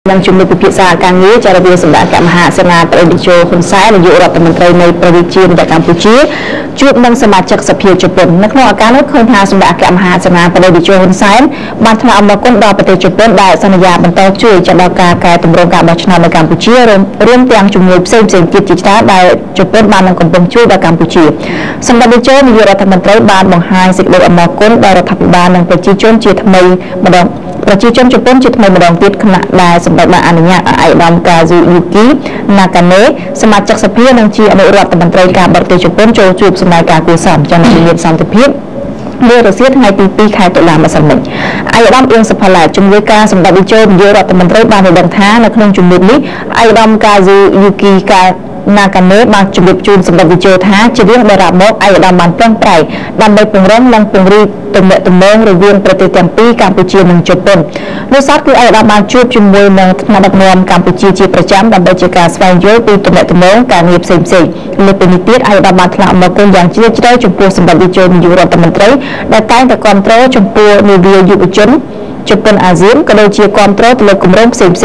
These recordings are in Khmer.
đang chung được việc xa càng nghĩ cho việcសម្រាប់កម្មហាសេនាប្រតិជនហ៊ុនសែននាយករដ្ឋមន្ត្រីនៃប្រទេសជាតិកម្ពុជាជួបនឹងសមាជិកសភាជប៉ុននៅក្នុងឱកាសនោះឃើញថាសម្រាប់កម្មហាសេនាប្រតិជនហ៊ុនសែនបានថ្លែងអំណរគុណដល់ប្រទេសជប៉ុនដែលសន្យាបន្តជួយចដល់ការកែតម្រង់ការបោះឆ្នោតនៅកម្ពុជារួមទាំងជំនួយផ្សេងៗទៀតជាច្រើនដែលជប៉ុនបាននឹងកំពុងជួយដល់កម្ពុជាសម្រាប់នាយករដ្ឋមន្ត្រីបានបង្ហាញសេចក្តីអំណរគុណដល់រដ្ឋាភិបាលនិងប្រជាជនជាថ្មីម្ដងប្រជាជនជប៉ុនជាថ្មីម្ដងទៀតគណៈដែលសម្ដេចបានអនុញ្ញាតឲ្យឯកឧត្តមកាស៊ូយូគីណាកាណេសមាជិកសភានិងជាអនុរដ្ឋមន្ត្រីការបរទេសជប៉ុនចូលជួបសម្ដែងការគូសំចំនួនមានសន្តិភាពលើរសៀលថ្ងៃទី2ខែតុលាម្សិលមិញឯកឧត្តមអៀងសុផាឡាជំនួយការសម្ដេចនាយករដ្ឋមន្ត្រីបានដឹងថានៅក្នុងជំនួបនេះឯកឧត្តមកាស៊ូយូគីណាកាណេបានជម្រាបជូនសម្ដេចនាយកថាជារឿងដែលរាប់មកឯកឧត្តមបានប្រឹងប្រែងដើម្បីពង្រឹងនិងពង្រីកទំនាក់ទំនងរវាងប្រទេសទាំងពីរកម្ពុជានិងជប៉ុននោះសតគឺឯកឧត្តមបានជួបជាមួយនឹងថ្នាក់ដឹកនាំកម្ពុជាជាប្រចាំដើម្បីជាការស្វែងយល់ពីទំនាក់ទំនងការងារផ្សេងៗលើពីនេះទៀតឯកឧត្តមបានថ្លែងអំណរគុណយ៉ាងជ្រាលជ្រៅចំពោះសម្ដេចនាយករដ្ឋមន្ត្រីដែលតែងតែគាំទ្រចំពោះនាវាយុវជនជប៉ុនអាស៊ានក៏ដូចជាគាំទ្រទៅលើគម្រោងផ្សេងៗ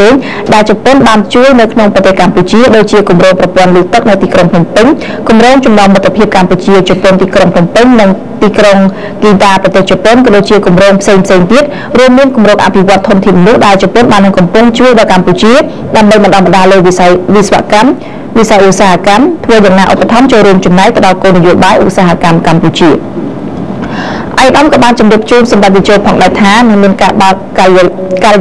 ដែលជប៉ុនបានជួយនៅក្នុងប្រទេសកម្ពុជាដូចជាគម្រោងប្រព័ន្ធលូទឹកនៅទីក្រុងភ្នំពេញគម្រោងចំណងមិត្តភាពកម្ពុជាជប៉ុនទីក្រុងភ្នំពេញនិងទីក្រុងគីតាប្រទេសជប៉ុនក៏ដូចជាគម្រោងផ្សេងៗទៀតរួមមានគម្រោងអភិវឌ្ឍធនធានមនុស្សដែលជប៉ុនបាននឹងកំពុងជួយដល់កម្ពុជាដើម្បីបណ្ដុះបណ្ដាលលើវិស័យវិស្វកម្មវិស័យឧស្សាហកម្មធ្វើយ៉ាងណាឧបត្ថម្ភចូលរួមចំណែកទៅដល់គោលនយោបាយឧស្សាហកម្មកម្ពុជាឯកឧត្តមក៏បានជម្រាបជូនសម្ដេចនាយកផងដែរថានឹងមានការបើកការិ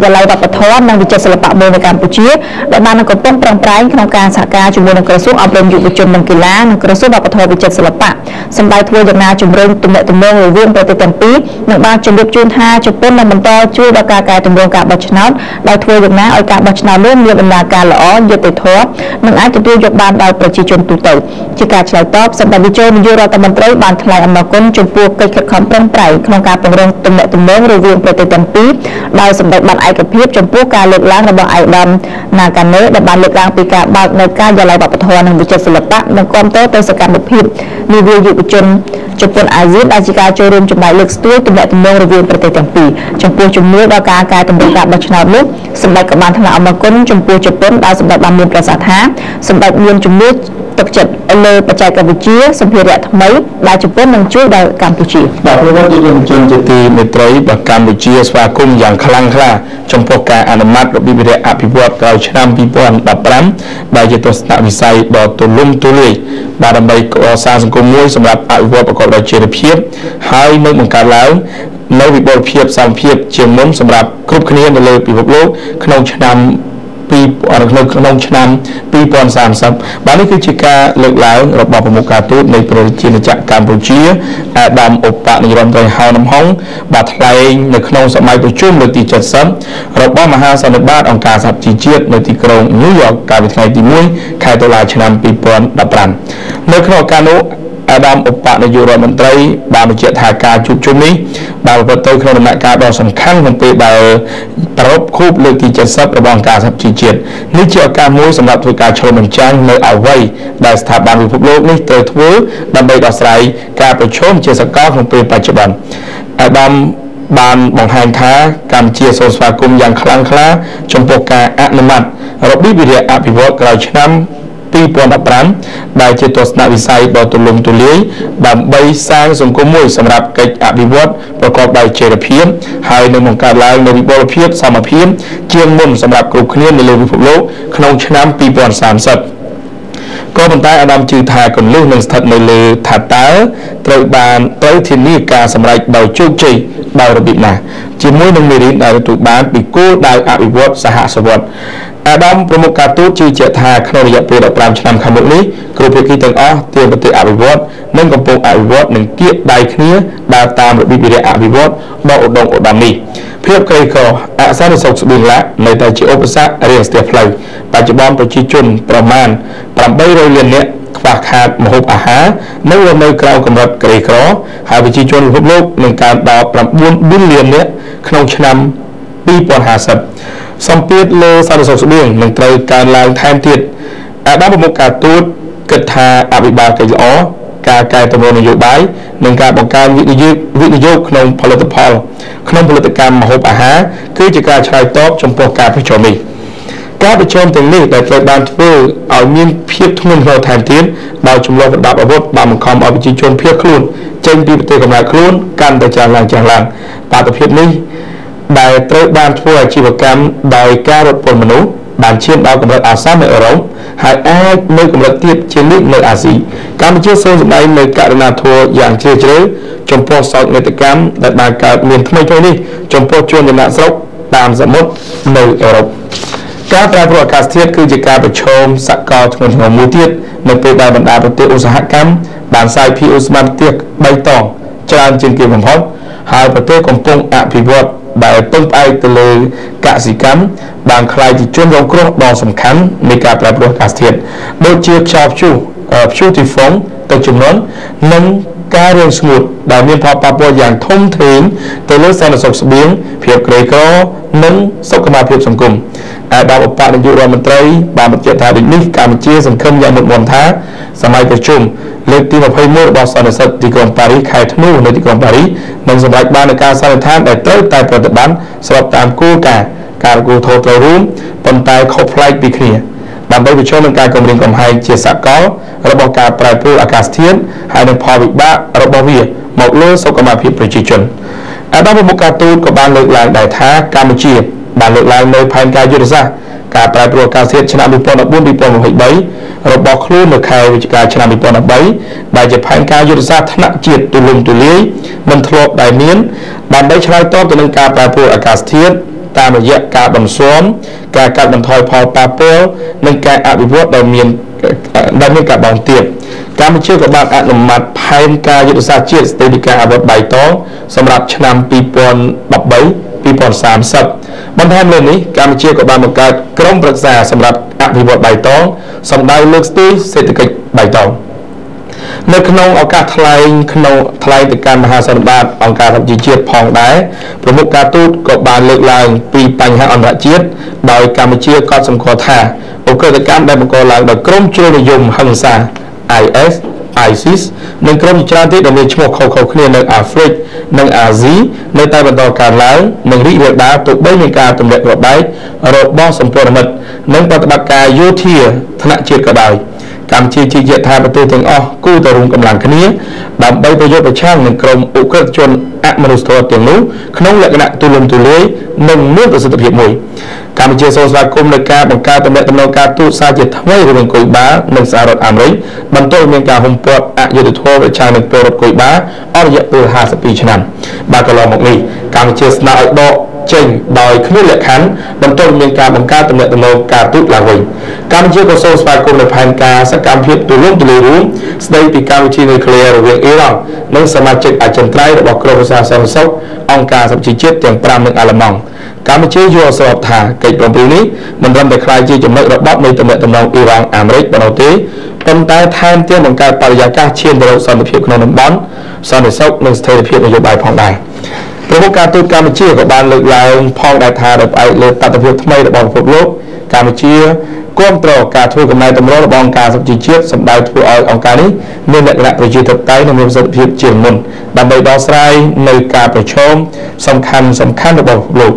យាល័យវប្បធម៌និងវិចិត្រសិល្បៈមួយនៅកម្ពុជាដែលបាននឹងកំពុងប្រឹងប្រែងក្នុងការសហការជាមួយនឹងក្រសួងអប់រំយុវជននិងកីឡានិងក្រសួងវប្បធម៌វិចិត្រសិល្បៈសម្ដេចធ្វើយ៉ាងណាជំរុញទំនាក់ទំនងរវាងប្រទេសទាំងពីរនិងបានជម្រាបជូនថាជប៉ុននឹងបន្តជួយដល់ការកែតម្រង់ការបោះឆ្នោតដោយធ្វើយ៉ាងណាឲ្យការបោះឆ្នោតនោះមានដំណើរការល្អយុត្តិធម៌និងអាចទទួលយកបានដោយប្រជាជនទូទៅជាការឆ្លើយតបសម្ដេចនាយករដ្ឋមន្ត្រីបានថ្លែងអំណរគុណចំពោះកិច្ចខិតខំប្រឹងប្រែងក្នុងការពង្រឹងទំនាក់ទំនងរវាងប្រទេសទាំងពីរដោយសម្ដេចបានឯកភាពចំពោះការលើកឡើងរបស់ឯកឧត្តមណាកាណេដែលបានលើកឡើងពីការបើកនៅការិយាល័យវប្បធម៌និងវិចិត្រសិល្បៈនិងគាំទ្រទៅសកម្មភាពនាវាយុវជនជប៉ុនអាស៊ានដែលជាការចូលរួមចំណែកលើកស្ទួយទំនាក់ទំនងរវាងប្រទេសទាំងពីរចំពោះជំនួយដល់ការកែតម្រូវការបោះឆ្នោតនោះសម្ដេចក៏បានថ្លែងអំណរគុណចំពោះជប៉ុនដែលសម្ដេចបានមានប្រសាសន៍ថាសម្ដេចមានជំនួយទឹកចិត្តលើបច្ចេកវិទ្យាសម្ភារៈថ្មីដែលជប៉ុននឹងជួយដល់កម្ពុជាបាទប្រវត្តិយុវជនជាទីមេត្រីរបស់កម្ពុជាស្វាគមន៍យ៉ាងខ្លាំងក្លាចំពោះការអនុម័តរបៀបអភិវឌ្ឍក្រោយឆ្នាំ2015ដែលជាទស្សនវិស័យដ៏ទូលំទូលាយបាទដើម្បីកសាងសង្គមមួយសម្រាប់អភិវឌ្ឍប្រកបដោយចីរភាពហើយនឹងបង្កើតឡើងនៅវិបុលភាពសមភាពជាមុនសម្រាប់គ្រប់គ្នានៅលើពិភពលោកក្នុងឆ្នាំក្នុងឆ្នាំ2030បាទនេះគឺជាការលើកឡើងរបស់ប្រមុខការទូតនៃប្រជាណាចក្រកម្ពុជាអាដាមឧបនាយករដ្ឋមន្ត្រីហៅនំហុងបាទថ្លែងនៅក្នុងសម័យប្រជុំលើកទី70របស់មហាសន្និបាតអង្គការសហជីវជាតិនៅទីក្រុងញូវយ៉កកាលពីថ្ងៃទី1ខែតុលាឆ្នាំ2015នៅក្នុងឱកាសនោះអាដាមឧបនាយករដ្ឋមន្ត្រីបានបញ្ជាក់ថាការជួបជុំនេះបានប្រព្រឹត្តទៅក្នុងដំណាក់កាលដ៏សំខាន់ក្នុងពេលដែលប្រពខូបលើកទី70របស់អង្គការសហជីវជាតិនេះជាឱកាសមួយសម្រាប់ធ្វើការឆ្លុះបញ្ចាំងនៅអ្វីដែលស្ថាប័នពិភពលោកនេះត្រូវធ្វើដើម្បីដោះស្រាយការប្រឈមជាសកលក្នុងពេលបច្ចុប្បន្នអាដាមបានបង្ហាញថាកម្ពុជាសូមស្វាគមន៍យ៉ាងខ្លាំងក្លាចំពោះការអនុម័តរបៀបអភិវឌ្ឍក្រោយឆ្នាំ2015ដែលជាទស្សនវិស័យដ៏ទូលំទូលាយដើម្បីសាងសង្គមមួយសម្រាប់កិច្ចអភិវឌ្ឍប្រកបដោយចីរភាពហើយនឹងបង្កើតឡើងនូវវិបុលភាពសមភាពជាងមុនសម្រាប់គ្រប់គ្នានៅលើពិភពលោកក្នុងឆ្នាំ2030ក៏ប៉ុន្តែអាដាមជឿថាគន្លឹះនឹងស្ថិតនៅលើថាតើត្រូវធានាការសម្រេចដោយជោគជ័យដោយរបៀបណាជាមួយនឹងមេរៀនដែលទទួលបានពីគោលដៅអភិវឌ្ឍសហសវត្តអាដាមប្រមុខការទូតជឿជាក់ថាក្នុងរយៈពេល15ឆ្នាំខាងមុខនេះគ្រប់ភាគីទាំងអស់ទាមប្រទេសអភិវឌ្ឍនិងកំពុងអភិវឌ្ឍនិងគៀកដៃគ្នាដើរតាមរបៀបអភិវឌ្ឍដ៏ឧត្តមឧត្តមនេះភាពក្រីក្រអសន្តិសុខស្បៀងឡាក់នៅតែជាឧបសគ្គរារាំងស្ទះផ្លូវបច្ចុប្បន្នប្រជាជនប្រមាណ800លាននាក់ខ្វះខាតម្ហូបអាហារនិងរស់នៅក្រៅកម្រិតក្រីក្រហើយប្រជាជនពិភពលោកនឹងកើនដល់9ប៊ីលាននាក់ក្នុងឆ្នាំ2050សម្ពាធលើសន្តិសុខស្បៀងនឹងត្រូវកើនឡើងថែមទៀតអាដាមប្រមុខការទូតគិតថាអភិបាលកិច្ចល្អការកែតម្រូវនយោបាយនិងការបង្កើនវិនិយោគក្នុងផលិតកម្មម្ហូបអាហារគឺជាការឆ្លើយតបចំពោះការប្រឈមនេះ ការប្រជុំទាំងនេះដែលត្រូវបានធ្វើឲ្យមានភាពធ្ងន់ធ្ងរថែមទៀតដោយចំនួនប្រដាប់អាវុធបានបង្ខំឲ្យប្រជាជនភៀសខ្លួនចេញពីប្រទេសកំណើតខ្លួនកាន់តែច្រើនឡើងបាតុភិបនេះដែលត្រូវបានធ្វើអាជីវកម្មដោយការរត់ពន្ធមនុស្សបានឈានដល់កម្រិតអាសន្ននៅអឺរ៉ុបហើយអាចនៅកម្រិតទៀតជានិច្ចនៅអាស៊ីកម្ពុជាសូមសម្ដែងនៅករណីធម៌យ៉ាងជ្រាលជ្រៅចំពោះសោកនាដកម្មដែលបានកើតមានថ្មីៗនេះចំពោះជនចំណាក់ស្រុកតាមសមុទ្រនៅអឺរ៉ុបការប្រែប្រួលអាកាសធាតុគឺជាការប្រឈមសកលធ្ងន់ធ្ងរមួយទៀតនៅពេលដែលបណ្ដាប្រទេសឧស្សាហកម្មបានសាយភាយឧស្ម័នផ្ទះ3តងច្រើនជាងគេបំផុតហើយប្រទេសកំពុងអភិវឌ្ឍដែលពឹងផ្អែកទៅលើកសិកម្មបានក្លាយជាជនរងគ្រោះដ៏សំខាន់នៃការប្រែប្រួលអាកាសធាតុដូចជាខ្យល់ព្យុះទីហ្វុងទឹកជំនន់និងការរាំងស្ងួតដែលមានផលប៉ះពាល់យ៉ាងធំធេងទៅលើសន្តិសុខស្បៀងភាពក្រីក្រនិងសុខភាពសង្គមអាដាមឧបនាយករដ្ឋមន្ត្រីបានបញ្ជាក់ថាដូចនេះកម្ពុជាសង្ឃឹមយ៉ាងមុតមមថាសម័យប្រជុំលើកទី21របស់សន្និសីទទីក្រុងប៉ារីសខែធ្នូនៅទីក្រុងប៉ារីសនឹងសម្រេចបាននូវការសន្និដ្ឋានដែលត្រូវតែប្រតិបត្តិស្របតាមគោលការណ៍ការគោលធម៌ត្រូវរួមប៉ុន្តែខុសប្លែកពីគ្នាដើម្បីប្រឈមនឹងការគំរាមកំហែងជាសកលរបស់ការប្រែប្រួលអាកាសធាតុហើយនឹងផលវិបាករបស់វាមកលើសុខភាពប្រជាជនអាដាមប្រមុខការទូតក៏បានលើកឡើងដែរថាកម្ពុជាបានលើកឡើងនៅផែនការយុទ្ធសាស្ត្រការប្រែប្រួលអាកាសធាតុឆ្នាំ2014-2023របស់ខ្លួននៅខែវិច្ឆិកាឆ្នាំ2013ដែលជាផែនការយុទ្ធសាស្ត្រថ្នាក់ជាតិទូលំទូលាយមិនធ្លាប់ដែលមានដើម្បីឆ្លើយតបទៅនឹងការប្រែប្រួលអាកាសធាតុតាមរយៈការបន្ស៊ាំការកាត់បន្ថយផលប៉ះពាល់និងការអភិវឌ្ឍដែលមានការបង់ទាបកម្ពុជាក៏បានអនុម័តផែនការយុទ្ធសាស្ត្រជាតិស្តីពីការអភិវឌ្ឍបៃតងសម្រាប់ឆ្នាំ2013-2030បន្ថែមលើនេះកម្ពុជាក៏បានបង្កើតក្រុមប្រឹក្សាសម្រាប់អភិវឌ្ឍបៃតងសម្ដៅលើកស្ទួយសេដ្ឋកិច្ចបៃតងនៅក្នុងឱកាសថ្លែងទៅកាន់មហាសន្និបាតអង្គការសហជីវជាតិផងដែរប្រមុខការទូតក៏បានលើកឡើងពីបញ្ហាអន្តរជាតិដោយកម្ពុជាក៏សម្គាល់ថាឧក្រិដ្ឋកម្មដែលបង្កឡើងដោយក្រុមជ្រុលនិយមហិង្សា ISIS និងក្រុមជាច្រើនទៀតដែលមានឈ្មោះខុសៗគ្នានៅអាហ្វ្រិកនិងអាស៊ីនៅតែបន្តកើនឡើងនិងរីករាលដាលទោះបីមានការទម្លាក់គ្រាប់បែករបស់សម្ព័ន្ធមិត្តនិងប្រតិបត្តិការយោធាថ្នាក់ជាតិក៏ដោយកម្ពុជាជាយថាប្រទេសទាំងអស់គូទៅរួមកម្លាំងគ្នាដើម្បីប្រយុទ្ធប្រឆាំងនឹងក្រុមឧក្រិដ្ឋជនអមនុស្សធម៌ទាំងនោះក្នុងលក្ខណៈទូលំទូលាយនិងមានប្រសិទ្ធភាពមួយកម្ពុជាសូមស្វាគមន៍នៅការបង្កើតទំនាក់ទំនងការទូតសារជាថ្មីរវាងគុយបានិងសហរដ្ឋអាមេរិកបន្ទាប់មានការហ៊ុមព័ទ្ធអយុត្តិធម៌ប្រឆាំងនឹងពលរដ្ឋគុយបាអស់រយៈពេល52ឆ្នាំបាទកន្លងមកនេះកម្ពុជាស្នើឲ្យដកចេញដោយគ្មានលក្ខខណ្ឌបន្ទាប់មានការបង្កើតទំនាក់ទំនងការទូតឡើងវិញកម្ពុជាក៏សូមស្វាគមន៍នៅផែនការសកម្មភាពទូលំទូលាយរួមស្ដីពីកម្មវិធីនុយក្លេអ៊ែររវាងអ៊ីរ៉ង់និងសមាជិកអចិន្ត្រៃយ៍របស់ក្រុមប្រឹក្សាសន្តិសុខអង្គការសហជីវជាតិទាំង5និងអាល្លឺម៉ង់កម្ពុជាយល់ស្របថាកិច្ចព្រមព្រៀងនេះមិនត្រឹមតែក្លាយជាចំណុចរបត់នៃទំនាក់ទំនងអ៊ីរ៉ង់អាមេរិកប៉ុណ្ណោះទេប៉ុន្តែថែមទាំងបង្កើតបរិយាកាសឈានទៅរកសន្តិភាពក្នុងតំបន់សន្តិសុខនិងស្ថិរភាពនយោបាយផងដែរប្រមុខការទូតកម្ពុជាក៏បានលើកឡើងផងដែរថាដោយផ្អែកលើតថភាពថ្មីរបស់ពិភពលោកកម្ពុជាគាំទ្រការធ្វើកំណែតម្រូវរបស់អង្គការសហជីវជាតិសម្ដៅធ្វើឲ្យអង្គការនេះមានលក្ខណៈប្រជាធិបតេយ្យនិងមានប្រសិទ្ធភាពជាងមុនដើម្បីដោះស្រាយនៅការប្រឈមសំខាន់របស់ពិភពលោក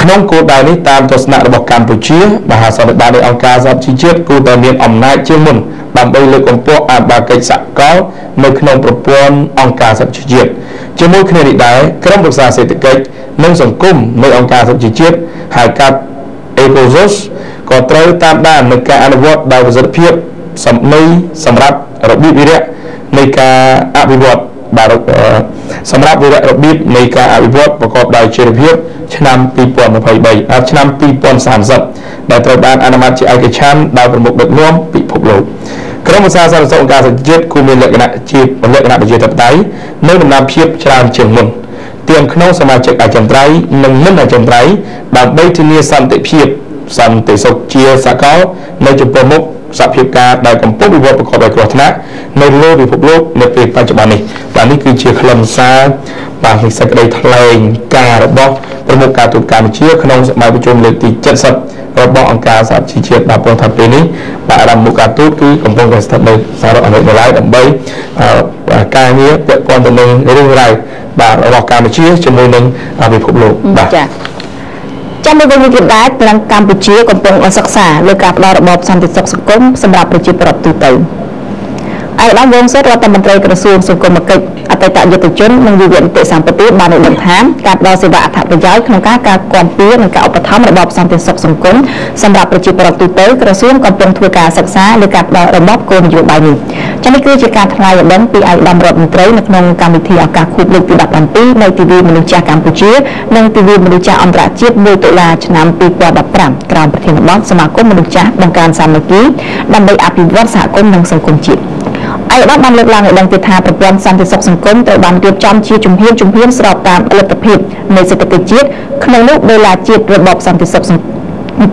ក្នុងគោលដៅនេះតាមទស្សនៈរបស់កម្ពុជាមហាសន្និបាតនៃអង្គការសហជីវជាតិគួរតែមានអំណាចជាងមុនដើម្បីលើកកម្ពស់អភិបាលកិច្ចសកលនៅក្នុងប្រព័ន្ធអង្គការសហជីវជាតិជាមួយគ្នានេះដែរក្រុមប្រឹក្សាសេដ្ឋកិច្ចនិងសង្គមនៃអង្គការសហជីវជាតិហៅកាត់ ECOSOC ក៏ត្រូវតាមដាននឹងការអនុវត្តដោយប្រសិទ្ធភាពសម្រាប់របៀបវិរៈនៃការអភិវឌ្ឍសម្រាប់វិរៈរបៀបនៃការអភិវឌ្ឍប្រកបដោយចីរភាពឆ្នាំ2023ឆ្នាំ2030ដែលត្រូវបានអនុម័តជាឯកច្ឆន្ទដោយប្រមុខដឹកនាំពិភពលោកក្រុមប្រឹក្សាសន្តិសុខអង្គការសហជីវជាតិគួរមានលក្ខណៈប្រជាធិបតេយ្យនិងដំណាភៀបច្រើនជាងមុនទាំងក្នុងសមាជិកអចិន្ត្រៃយ៍និងមិនអចិន្ត្រៃយ៍ដើម្បីធានាសន្តិភាពសន្តិសុខជាសកលនៅចំពោះមុខសហភាពការដែលកំពុងវិវត្តប្រកបដោយគ្រោះថ្នាក់នៅលើពិភពលោកនៅពេលបច្ចុប្បន្ននេះបាទនេះគឺជាខ្លឹមសារបាទសេចក្តីថ្លែងការណ៍របស់ប្រមុខការទូតកម្ពុជាក្នុងសមាគមប្រជុំលើកទី70របស់អង្គការសហជីវជាតិបាទពលថាពេលនេះបាទអារម្មណ៍មុខការទូតគឺកំពុងតែស្ថិតនៅសហរដ្ឋអាមេរិកនៅឡើយដើម្បីការងារពាក់ព័ន្ធទៅនឹងរឿងរ៉ាវបាទរបស់កម្ពុជាជាមួយនឹងពិភពលោកបាទ ចាំមួយវិញទៀតដែរទាំងកម្ពុជាកំពុងសិក្សាលើការផ្ដល់របបសន្តិសុខសង្គមសម្រាប់ប្រជាពលរដ្ឋទូទៅឯកឧត្តមវង្សសិទ្ធិរដ្ឋមន្ត្រីក្រសួងសង្គមគិច្ចអតីតយុទ្ធជននិងយុវនីតិសម្បត្តិបានឲ្យដឹងថាការផ្ដល់សេវាអត្ថប្រយោជន៍ក្នុងការគាំពារនិងការឧបត្ថម្ភរបបសន្តិសុខសង្គមសម្រាប់ប្រជាពលរដ្ឋទូទៅក្រសួងកំពុងធ្វើការសិក្សាលើការផ្ដល់របបគោលនយោបាយនេះចា៎នេះគឺជាការថ្លែងឲ្យដឹងពីឯកឧត្តមរដ្ឋមន្ត្រីនៅក្នុងកម្មវិធីឱកាសខួបលើកទី17នៃទិវាមនុស្សចាស់កម្ពុជានិងទិវាមនុស្សចាស់អន្តរជាតិ1តុលាឆ្នាំ2015ក្រោមប្រធានបទសមាគមមនុស្សចាស់បង្កើនសាមគ្គីដើម្បីអភិវឌ្ឍសហគមន៍និងសង្គមជាតិឯកឧត្តមបានលើកឡើងឲ្យដឹងថាប្រព័ន្ធសន្តិសុខសង្គមត្រូវបានរៀបចំជាជំហានស្របតាមលទ្ធភាពនៃសេដ្ឋកិច្ចជាតិក្នុងនោះដុល្លារជាតិរបបសន្តិសុខសង្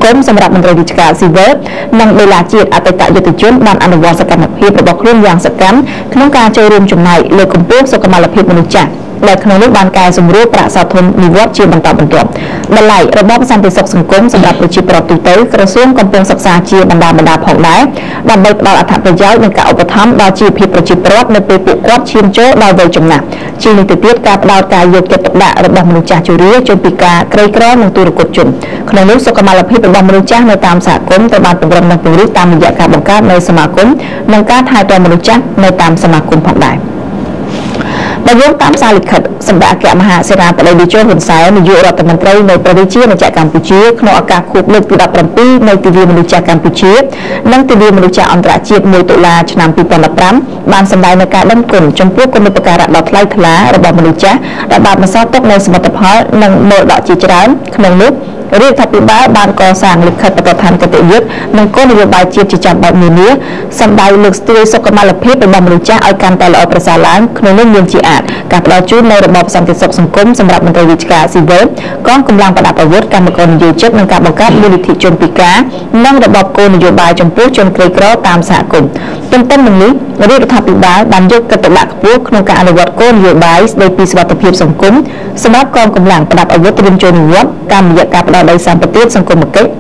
គមសម្រាប់មន្ត្រីរាជការស៊ីវិលនិងដុល្លារជាតិអតីតយុទ្ធជនបានអនុវត្តសកម្មភាពរបស់ខ្លួនយ៉ាងសកម្មក្នុងការចូលរួមចំណែកលើកម្ពស់សុខុមាលភាពមនុស្សចាស់ដែលក្នុងនោះបានកែសម្រួលប្រាក់សោធននិវត្តន៍ជាបន្តបន្ទាប់តម្លៃរបបសន្តិសុខសង្គមសម្រាប់ប្រជាពលរដ្ឋទូទៅក្រសួងកំពុងសិក្សាជាបណ្ដាផងដែរដើម្បីផ្ដល់អត្ថប្រយោជន៍និងការឧបត្ថម្ភដល់ជីវភាពប្រជាពលរដ្ឋនៅពេលពួកគាត់ឈានចូលដល់វ័យចំណាស់ជាងនេះទៅទៀតការផ្ដល់ការយកចិត្តទុកដាក់របស់មនុស្សចាស់ជរាជន់ពិការក្រីក្រនិងទូរគតជនក្នុងនោះសុខុមាលភាពរបស់មនុស្សចាស់នៅតាមសហគមន៍ត្រូវបានពង្រឹងនិងពង្រីកតាមរយៈការបង្កើតនៅសមាគមនិងការថែទាំមនុស្សចាស់នៅតាមសមាគមផងដែរបើយោងតាមសារលិខិតសម្ដេចអគ្គមហាសេនាបតីតេជោហ៊ុនសែននាយករដ្ឋមន្ត្រីនៃប្រទេសជាម្ចាស់កម្ពុជាក្នុងឱកាសខួបលើកទី17នៃទិវាមនុស្សចាស់កម្ពុជានិងទិវាមនុស្សចាស់អន្តរជាតិ1តុលាឆ្នាំ2015បានសម្ដែងនូវការដឹងគុណចំពោះគុណូបការៈដ៏ថ្លៃថ្លារបស់មនុស្សចាស់ដែលបានបន្សល់ទុកនូវសមិទ្ធផលនិងមរតកជាច្រើនក្នុងនោះរដ្ឋាភិបាលបានកសាងលិខិតបទដ្ឋានគតិយុត្តនិងគោលនយោបាយជាតិជាចាំបាច់នានាសម្ដៅលើកស្ទួយសុខុមាលភាពរបស់មនុស្សចាស់ឲ្យកាន់តែល្អប្រសើរឡើងក្នុងនោះមានជាអាចការផ្ដល់ជូននៅរបបសន្តិសុខសង្គមសម្រាប់មន្ត្រីរាជការស៊ីវិលកងកម្លាំងប្រដាប់អាវុធកម្មករនយោជិតនិងការបង្កើតមូលនិធិជនពិការនិងរបបគោលនយោបាយចំពោះជនក្រីក្រតាមសហគមន៍ទន្ទឹមនឹងនេះរដ្ឋាភិបាលបានយកចិត្តទុកដាក់ខ្ពស់ក្នុងការអនុវត្តគោលនយោបាយស្តីពីសុខភាពសង្គមសម្រាប់កងកម្លាំងប្រដាប់អាវុធត្រៀមចូលនិវត្តន៍តាមរយៈការផ្ដល់ដីសម្បត្តិសង្គមគិច្ច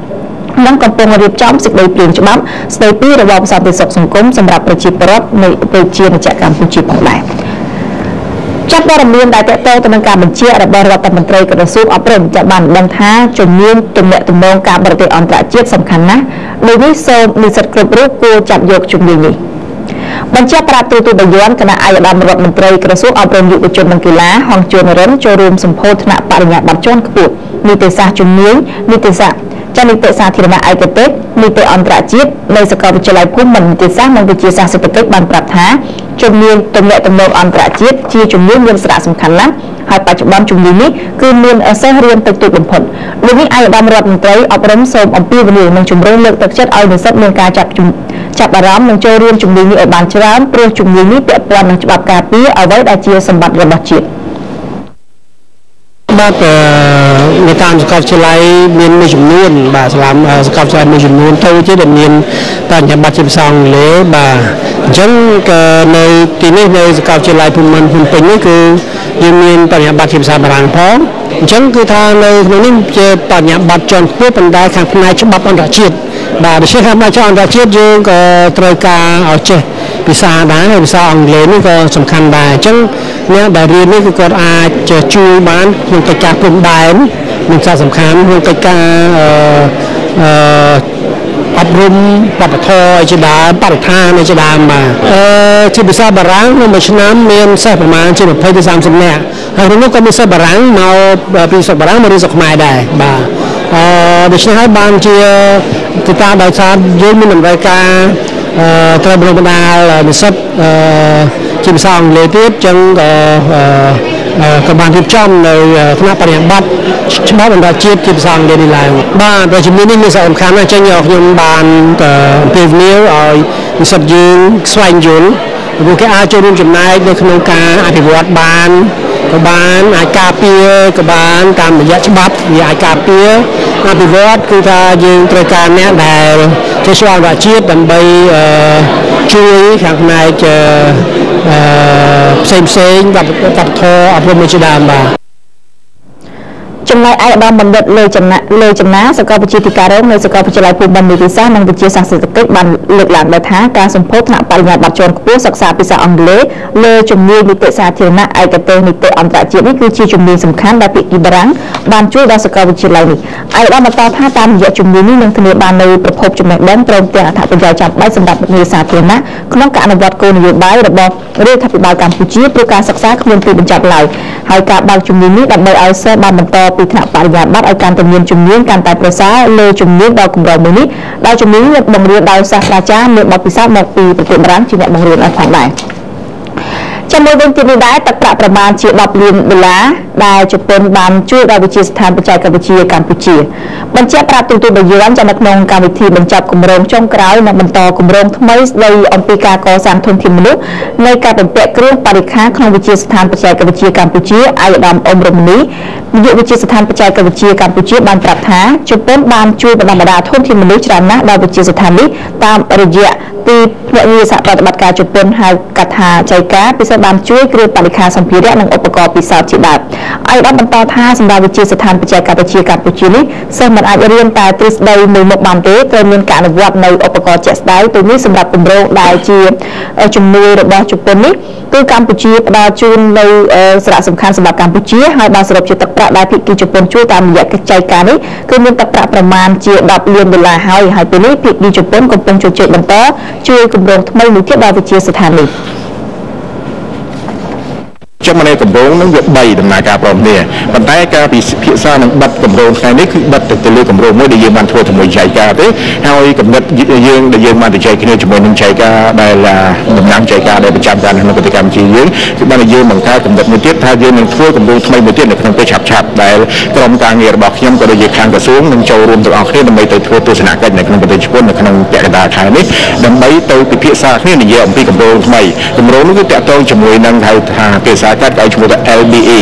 និងកំពុងរៀបចំសេចក្តីព្រាងច្បាប់ស្តីពីរបបសន្តិសុខសង្គមសម្រាប់ប្រជាពលរដ្ឋនៃប្រជាជាតិកម្ពុជាផងដែរចាប់ព័ត៌មានដែលតកតទៅនឹងការបញ្ជារបស់រដ្ឋមន្ត្រីក្រសួងអប់រំចាបានដឹងថាជំនាញទំនាក់ទំនងការបរទេសអន្តរជាតិសំខាន់ណាស់ដោយនេះសូមនិស្សិតគ្រប់រូបគួរចាប់យកជំនាញនេះបញ្ជាប្រាប់ទូទៅបាយ័នគណៈឯកឧត្តមរដ្ឋមន្ត្រីក្រសួងអប់រំយុវជននិងកីឡាហងជួនរិនចូលរួមសម្ពោធថ្នាក់បរិញ្ញាបត្រជាន់ខ្ពស់នីតិសាស្ត្រជំនាញនីតិសាស្ត្រនីតិសាធារណៈឯកទេសនីតិអន្តរជាតិនៃសាកលវិទ្យាល័យភូមិន្ទនីតិសាស្ត្រនិងវិទ្យាសាស្ត្រសេដ្ឋកិច្ចបានប្រាប់ថាជំនាញទំនាក់ទំនងអន្តរជាតិជាជំនាញមានសារៈសំខាន់ណាស់ហើយបច្ចុប្បន្នជំនាញនេះគឺមានសិស្សរៀនតិចតួចបំផុតដូចនេះឯកឧត្តមរដ្ឋមន្ត្រីអប់រំសូមអំពាវនាវនិងជំរុញលើកទឹកចិត្តឲ្យនិស្សិតមានការចាប់អារម្មណ៍និងចូលរួមជំនាញនេះឲ្យបានច្រើនព្រោះជំនាញនេះពាក់ព័ន្ធនឹងច្បាប់ការពារអ្វីដែលជាសម្បត្តិរបស់ជាតិបាទនៅតាមសាកលវិទ្យាល័យមានមួយចំនួនបាទសាកលវិទ្យាល័យមួយចំនួនទៅជាដែលមានបរិញ្ញាបត្រជាភាសាអង់គ្លេសបាទអញ្ចឹងក៏នៅទីនេះនៅសាកលវិទ្យាល័យភូមិន្ទភ្នំពេញនេះគឺយើងមានបរិញ្ញាបត្រជាភាសាបារាំងផងអញ្ចឹងគឺថានៅក្នុងនេះជាបរិញ្ញាបត្រជាន់ខ្ពស់ប៉ុន្តែខាងផ្នែកច្បាប់អន្តរជាតិបាទដូច្នេះខាងផ្នែកច្បាប់អន្តរជាតិយើងក៏ត្រូវការឲ្យចេះភាសាដែរភាសាអង់គ្លេសនេះក៏សំខាន់ដែរអញ្ចឹងអ្នកដែលរៀននេះគឺគាត់អាចជួយបានក្នុងកិច្ចការព្រំដែនមានសារសំខាន់ក្នុងកិច្ចការអប់រំវប្បធម៌ជាដើមបរិស្ថានជាដើមបាទជាភាសាបារាំងនៅមួយឆ្នាំមានសិស្សប្រមាណជា20ទៅ30នាក់ហើយក្នុងនោះក៏មានសិស្សបារាំងមកពីស្រុកបារាំងមករៀនស្រុកខ្មែរដែរបាទដូច្នេះហើយបានជាទៅតាមដោយសារយើងមានតម្រូវការត្រូវបណ្ដុះបណ្ដាលនិស្សិតជាភាសាអង់គ្លេសទៀតចឹងក៏បានរៀបចំនៅថ្នាក់បរិញ្ញាបត្រច្បាប់អន្តរជាតិជាភាសាអង់គ្លេសនេះឡើងបាទតែជំនាញនេះមានសារៈសំខាន់ណាស់ចឹងខ្ញុំបានអំពាវនាវឲ្យនិស្សិតយើងស្វែងយល់ព្រោះគេអាចចូលរួមចំណែកនៅក្នុងការអភិវឌ្ឍបានក៏បានអាចការពារក៏បានតាមរយៈច្បាប់វាអាចការពារអភិវឌ្ឍគឺថាយើងត្រូវការអ្នកដែលជាស្វ័យអន្តរជាតិដើម្បីជួយខាងផ្នែកផ្សេងវប្បធម៌អប់រំជាដើមបាទ ចំណែកឯកឧត្តមបណ្ឌិតលើចំណាសាកលវិទ្យាធិការរងនៅសាកលវិទ្យាល័យភូមិន្ទនីតិសាស្ត្រនិងវិទ្យាសាស្ត្រសេដ្ឋកិច្ចបានលើកឡើងដោយថាការសម្ពោធថ្នាក់បរិញ្ញាបត្រជាន់ខ្ពស់សិក្សាភាសាអង់គ្លេសលើជំនាញនីតិសាធារណៈឯកទេសនីតិអន្តរជាតិនេះគឺជាជំនាញសំខាន់ដែលភាគីបារាំងបានជួយដល់សាកលវិទ្យាល័យនេះឯកឧត្តមបន្តថាតាមរយៈជំនាញនេះនឹងធានាបាននូវប្រភពចំណេះដឹងព្រមទាំងអត្ថប្រយោជន៍ចាំបាច់សម្រាប់វិទ្យាសាធារណៈក្នុងការអនុវត្តគោលនយោបាយរបស់រដ្ឋាភិបាលកម្ពុជាព្រោះការសិក្សាគ្មានទីបញ្ចប់ឡើយហើយការបើកជំនាញនេះដើម្បីឲ្យសិស្សបានបន្តពីថ្នាក់បរិញ្ញាបត្រឲ្យកាន់តែមានជំនាញកាន់តែប្រសើរលើជំនាញដ៏កម្រមួយនេះដោយជំនាញនេះបង្រៀនដោយសាស្ត្រាចារ្យមានបទពិសោធន៍មកពីប្រទេសបារាំងជាអ្នកបង្រៀនឲ្យផងដែរជាមួយវិញទៀតនេះដែរទឹកប្រាក់ប្រមាណជា$10 លានដែលជប៉ុនបានជួយដល់វិទ្យាស្ថានបច្ចេកវិទ្យាកម្ពុជាបញ្ជាក់ប្រាប់ទូទាំងយួនចាំនៅក្នុងកម្មវិធីបញ្ចប់គម្រោងចុងក្រោយនិងបន្តគម្រោងថ្មីស្ដីអំពីការកសាងធនធានមនុស្សនៃការបំពាក់គ្រឿងបរិក្ខារក្នុងវិទ្យាស្ថានបច្ចេកវិទ្យាកម្ពុជាឯកឧត្តមអ៊ុំរមនីនាយកវិទ្យាស្ថានបច្ចេកវិទ្យាកម្ពុជាបានប្រាប់ថាជប៉ុនបានជួយបណ្ដុះបណ្ដាលធនធានមនុស្សច្រើនណាស់ដល់វិទ្យាស្ថាននេះតាមរយៈទីភ្នាក់ងារសហប្រតិបត្តិការជប៉ុនហៅកាត់ថាចៃការពិសេសបានជួយគ្រឿងបរិក្ខារសម្ភារៈនិងឧបករណ៍ពិសោធន៍ជាដើមហើយបានបន្តថាសម្រាប់វិទ្យាស្ថានបច្ចេកវិទ្យាកម្ពុជានេះសិស្សមិនអាចរៀនតែទ្រឹស្ដីមួយមុខបានទេត្រូវមានការអនុវត្តនៅឧបករណ៍ជាក់ស្ដែងទៅនេះសម្រាប់គម្រោងដែលជាជំនួយរបស់ជប៉ុននេះគឺកម្ពុជាផ្ដល់ជូននៅសារៈសំខាន់សម្រាប់កម្ពុជាហើយបានសរុបជាទឹកប្រាក់ដែលភាគីជប៉ុនជួយតាមរយៈកិច្ចចែកការនេះគឺមានទឹកប្រាក់ប្រមាណជា$10 លានហើយពេលនេះភាគីជប៉ុនកំពុងជជែកបន្តជួយគម្រោងថ្មីមួយទៀតដល់វិទ្យាស្ថាននេះចំណែកគម្រោងនឹងវា3ដំណើរការព្រមគ្នាប៉ុន្តែការពិភាក្សានឹងបិទគម្រោងថ្ងៃនេះគឺបិទទៅលើគម្រោងមួយដែលយើងបានធ្វើជាមួយចៃការទេហើយគំនិតយើងដែលយើងបានទៅចែកគ្នាជាមួយនឹងចៃការដែលតំណាងចៃការដែលប្រចាំការក្នុងប្រទេសកម្ពុជាយើងគឺបានយើងបង្កើតគំនិតមួយទៀតថាយើងនឹងធ្វើគម្រោងថ្មីមួយទៀតនៅក្នុងពេលឆាប់ដែលក្រុមការងាររបស់ខ្ញុំក៏ដូចជាខាងក្រសួងនឹងចូលរួមទាំងអស់គ្នាដើម្បីទៅធ្វើទស្សនកិច្ចនៅក្នុងប្រទេសជប៉ុននៅក្នុងពាក់កណ្ដាលខែនេះដើម្បីទៅពិភាក្សាគ្នានិយាយអំពីគម្រោងថ្មីគម្រោងនេះគឺតាក់ទងជាមួយនឹងហៅថាភាសាកាត់ឲ្យឈ្មោះថា LBA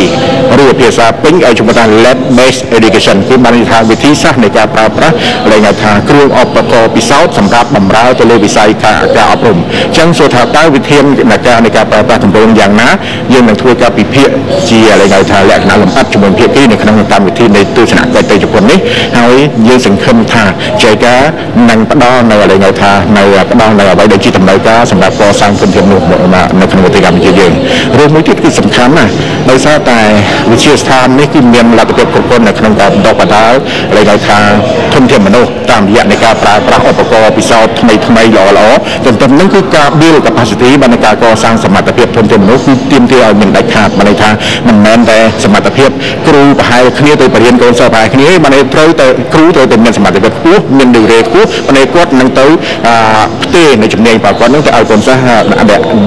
ឬភាសាពេញឲ្យឈ្មោះថា Lab Based Education គឺបានន័យថាវិធីសាស្ត្រនៃការប្រើប្រាស់ដែលហៅថាគ្រឿងឧបករណ៍ពិសោធន៍សម្រាប់បម្រើទៅលើវិស័យការអប់រំអញ្ចឹងសួរថាតើវិធានការនៃការប្រើប្រាស់គម្រោងយ៉ាងណាយើងនឹងធ្វើការពិភាក្សាជាហៅថាលក្ខណៈលម្អិតជាមួយភាគីនៅក្នុងកម្មវិធីនៃទស្សនកិច្ចទៅជប៉ុននេះហើយយើងសង្ឃឹមថាចៃការនឹងផ្ដល់នៅអ្វីដែលជាដំណើរការសម្រាប់កសាងធនធានមនុស្សនៅក្នុងប្រទេសកម្ពុជាយើងរឿងមួយទៀតគឺសំខាន់ណាស់ដោយសារតែវិទ្យាស្ថាននេះគឺមានលទ្ធភាពគ្រប់គ្រាន់នៅក្នុងការបណ្ដុះបណ្ដាលដែលហៅថាធនធានមនុស្សតាមរយៈនៃការប្រើប្រាស់ឧបករណ៍ពិសោធន៍ថ្មីល្អទន្ទឹមនឹងគឺការ build capacity បាននៃការកសាងសមត្ថភាពធនធានមនុស្សគឺទាមទារឲ្យមានដាច់ខាតបានន័យថាមិនមែនតែសមត្ថភាពគ្រូប្រហែលគ្នាទៅបរៀនកូនសិស្សប្រហែលគ្នាបានន័យត្រូវតែគ្រូត្រូវតែមានសមត្ថភាពខ្ពស់មាន degree ខ្ពស់បានន័យគាត់នឹងទៅផ្ទេរនៅជំនាញរបស់គាត់នឹងទៅឲ្យកូនសិស្ស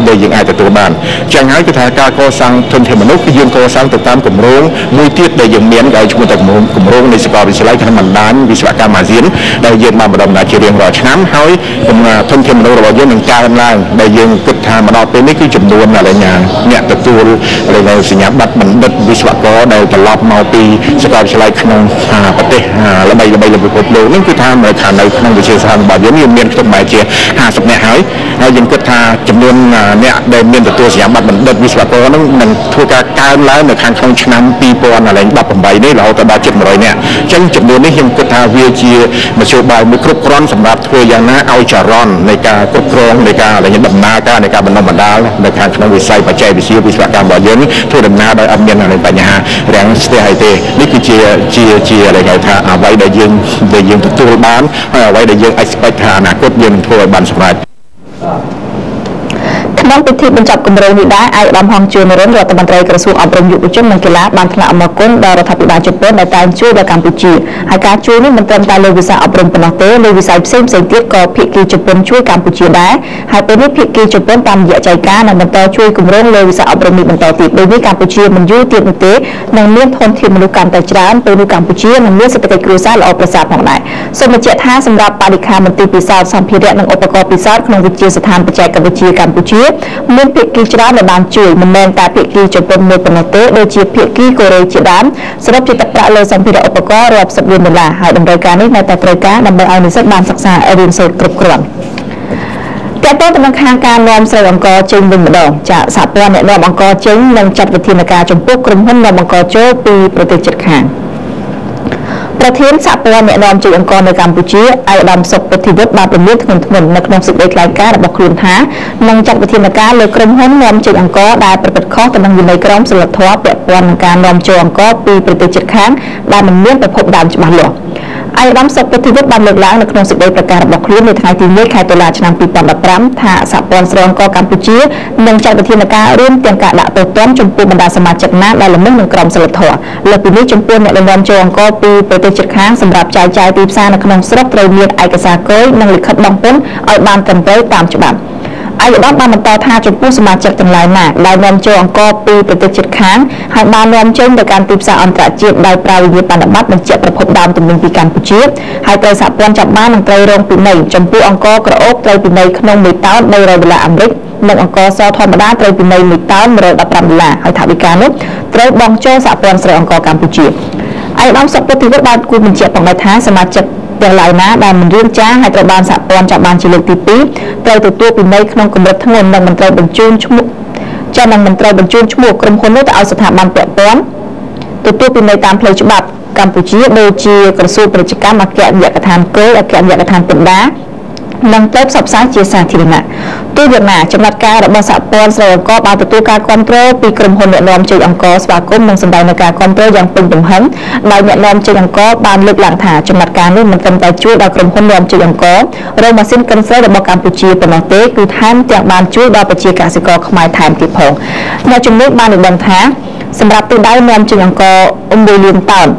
ដែលយើងអាចទទួលបានចឹងហើយគឺថាការកសាងធនធានមនុស្សគឺយើងកសាងទៅតាមគម្រោងមួយទៀតដែលយើងមានដែលឈ្មោះថាគម្រោងនៃសាកលវិទ្យាល័យក្នុងបណ្ដាញវិស្វកម្មអាស៊ានដែលយើងបានបណ្ដុះបណ្ដាលជារៀងរាល់ឆ្នាំហើយធនធានមនុស្សរបស់យើងនឹងកើនឡើងដែលយើងគិតថាមកដល់ពេលនេះគឺចំនួនអ្នកទទួលសញ្ញាបត្របណ្ឌិតវិស្វករដែលត្រឡប់មកពីសាកលវិទ្យាល័យក្នុងប្រទេសល្បីៗពិភពលោកនេះគឺថានៅក្នុងវិទ្យាស្ថានរបស់យើងមានខ្ទង់ប្រហែលជា50នាក់ហើយយើងគិតថាចំនួនអ្នកដែលមានទទួលសញ្ញាបត្របណ្ឌិតវិស្វករនឹងធ្វើការកើនឡើងនៅខាងក្នុងឆ្នាំ2018នេះរហូតដល់ជិត100នាក់អញ្ចឹងចំនួននេះខ្ញុំគិតថាវាជាមធ្យោបាយមួយគ្រប់គ្រាន់សម្រាប់ធ្វើយ៉ាងណាឲ្យចរន្តនៃការគ្រប់គ្រងនៃការដំណើរការនៃការបណ្ដុះបណ្ដាលនៅខាងក្នុងវិស័យបច្ចេកវិទ្យាវិស្វកម្មរបស់យើងធ្វើដំណើរដោយអត់មានបញ្ហារាំងស្ទះអីទេនេះគឺជាថាអ្វីដែលយើងទទួលបានហើយអ្វីដែលយើង expect ថាអនាគតយើងនឹងធ្វើឲ្យបានសម្រេចក្នុងពិធីបញ្ចប់គម្រោងនេះដែរឯកឧត្តមហងជួនរិនរដ្ឋមន្ត្រីក្រសួងអប់រំយុវជននិងកីឡាបានថ្លែងអំណរគុណដល់រដ្ឋាភិបាលជប៉ុនដែលតែងជួយដល់កម្ពុជាហើយការជួយនេះមិនត្រឹមតែលើវិស័យអប់រំប៉ុណ្ណោះទេលើវិស័យផ្សេងទៀតក៏ភាគីជប៉ុនជួយកម្ពុជាដែរហើយពេលនេះភាគីជប៉ុនតាមរយៈចៃការនឹងបន្តជួយគម្រោងលើវិស័យអប់រំនេះបន្តទៀតដូចនេះកម្ពុជាមិនយូរទៀតនោះទេនឹងមានធនធានមនុស្សកាន់តែច្រើនពេលនេះកម្ពុជានឹងមានសេដ្ឋកិច្ចគ្រួសារល្អប្រសើរផងដែរសូមបញ្ជាក់ថាសម្រាប់បរិក្ខារមន្ទីរពិសោធន៍សម្ភារៈនិងឧបករណ៍ពិសោធន៍ក្នុងវិទ្យាស្ថានបច្ចេកវិទ្យាកម្ពុជាមានភាគីច្រើនដែលបានជួយមិនមែនតែភាគីជប៉ុនមួយប៉ុណ្ណោះទេដូចជាភាគីកូរ៉េជាដើមសរុបជាទឹកប្រាក់លើសម្ភារៈឧបករណ៍រាប់សិបលានដុល្លារហើយតម្រូវការនេះនៅតែត្រូវការដើម្បីឲ្យនិស្សិតបានសិក្សារៀនសូត្រគ្រប់គ្រាន់តែទៅនឹងខាងការនាំស្រូវអង្គចេញវិញម្ដងចាសហព័ន្ធអ្នកនាំអង្គចេញនឹងចាត់វិធានការចំពោះក្រុមហ៊ុននាំអង្គចូលពីប្រទេសជិតខាង ប្រធានសហព័ន្ធអ្នកនាំចេញអង្ករនៅកម្ពុជាអាយដាមសុកពុទ្ធិវុឌ្ឍបានពន្យល់ធ្ងន់ធ្ងរនៅក្នុងសេចក្តីថ្លែងការណ៍របស់ខ្លួនថានឹងចាត់វិធានការលើក្រុមហ៊ុននាំចេញអង្ករដែលប្រព្រឹត្តខុសទៅនឹងវិន័យក្រមសីលធម៌ពាក់ព័ន្ធនឹងការនាំចូលអង្ករពីប្រទេសជិតខាងដែលមិនមានប្រភពដើមច្បាស់លាស់អាយដាមសុកពុទ្ធិវុឌ្ឍបានលើកឡើងនៅក្នុងសេចក្តីប្រកាសរបស់ខ្លួននៅថ្ងៃទី1ខែតុលាឆ្នាំ2015ថាសហព័ន្ធស្រែអង្ករកម្ពុជានឹងចាត់វិធានការរួមទាំងការដាក់ទោសទណ្ឌចំពោះបណ្ដាសមាជិកណាដែលល្មើសនឹងក្រមសីលធម៌លើពីនេះចំពោះអ្នកនាំចូលអង្ករពីប្រទេសជិតខាងសម្រាប់ចាយចាយទីផ្សារនៅក្នុងស្រុកត្រូវមានឯកសារគោលនិងលិខិតបង់ពន្ធឲ្យបានត្រឹមត្រូវតាមច្បាប់អាយដាមបានបន្តថាចំពោះសមាជិកទាំងឡាយណាដែលនាំចូលអង្ករពីប្រទេសជិតខាងហើយបាននាំចេញទៅកាន់ទីផ្សារអន្តរជាតិដោយប្រើវិញ្ញាបនបត្របញ្ជាក់ប្រភពដើមទំនិញពីកម្ពុជាហើយត្រូវសហព័ន្ធចាប់បាននឹងត្រូវរងពិន័យចំពោះអង្ករក្រអូបត្រូវពិន័យក្នុង1តោន$300អាមេរិកនិងអង្ករសធម្មតាត្រូវពិន័យ1តោន$115ហើយថវិកានោះត្រូវបង់ចូលសហព័ន្ធស្រែអង្ករកម្ពុជាអាយដាមសុកពុទ្ធិវុឌ្ឍបានគូបញ្ជាក់ផងដែរថាសមាជិកទាំងឡាយណាដែលមិនរៀងចាហើយត្រូវបានសហព័ន្ធចាប់បានជាលើកទី2ត្រូវទទួលពិន័យក្នុងកម្រិតធ្ងន់និងមិនត្រូវបញ្ជូនឈ្មោះក្រុមហ៊ុននោះទៅឲ្យស្ថាប័នពាក់ព័ន្ធទទួលពិន័យតាមផ្លូវច្បាប់កម្ពុជាដូចជាក្រសួងពាណិជ្ជកម្មអគ្គនាយកដ្ឋានគោលអគ្គនាយកដ្ឋានពន្ធដារនិងត្រូវផ្សព្វផ្សាយជាសាធារណៈទោះយ៉ាងណាចំណាត់ការរបស់សហព័ន្ធស្រែអង្ករបានទទួលការគាំទ្រពីក្រុមហ៊ុនអ្នកនាំចេញអង្ករស្វាគមន៍និងសម្ដែងនូវការគាំទ្រយ៉ាងពេញទំហឹងដោយអ្នកនាំចេញអង្ករបានលើកឡើងថាចំណាត់ការនេះមិនត្រឹមតែជួយដល់ក្រុមហ៊ុននាំចេញអង្កររោងម៉ាស៊ីនកិនស្រូវរបស់កម្ពុជាប៉ុណ្ណោះទេគឺថែមទាំងបានជួយដល់ប្រជាកសិករខ្មែរថែមទៀតផងអ្នកជំនាញបានដឹងថាសម្រាប់ទិសដៅនាំចេញអង្ករ1លានតោន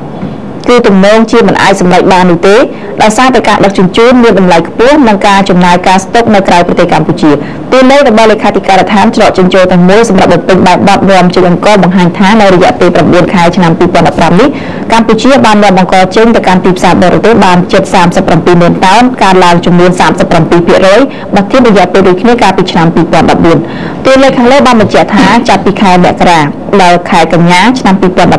គឺទំនងជាមិនអាចសម្រេចបាននោះទេដោយសារតែការដឹកជញ្ជូនមានតម្លៃខ្ពស់និងការចំណាយការស្តុកនៅក្រៅប្រទេសកម្ពុជាតួលេខរបស់លេខាធិការដ្ឋានច្រកចិញ្ចោទាំងមូលសម្រាប់បំពេញបែបបទនាំចេញអង្ករបង្ហាញថានៅរយៈពេល9ខែឆ្នាំ2015នេះកម្ពុជាបាននាំអង្ករចេញទៅកាន់ទីផ្សារបរទេសបានជិត37,000,000តោនការឡើងចំនួន37%បើធៀបរយៈពេលដូចគ្នាកាលពីឆ្នាំ2014តួលេខខាងលើបានបញ្ជាក់ថាចាប់ពីខែមករាដល់ខែកញ្ញាឆ្នាំ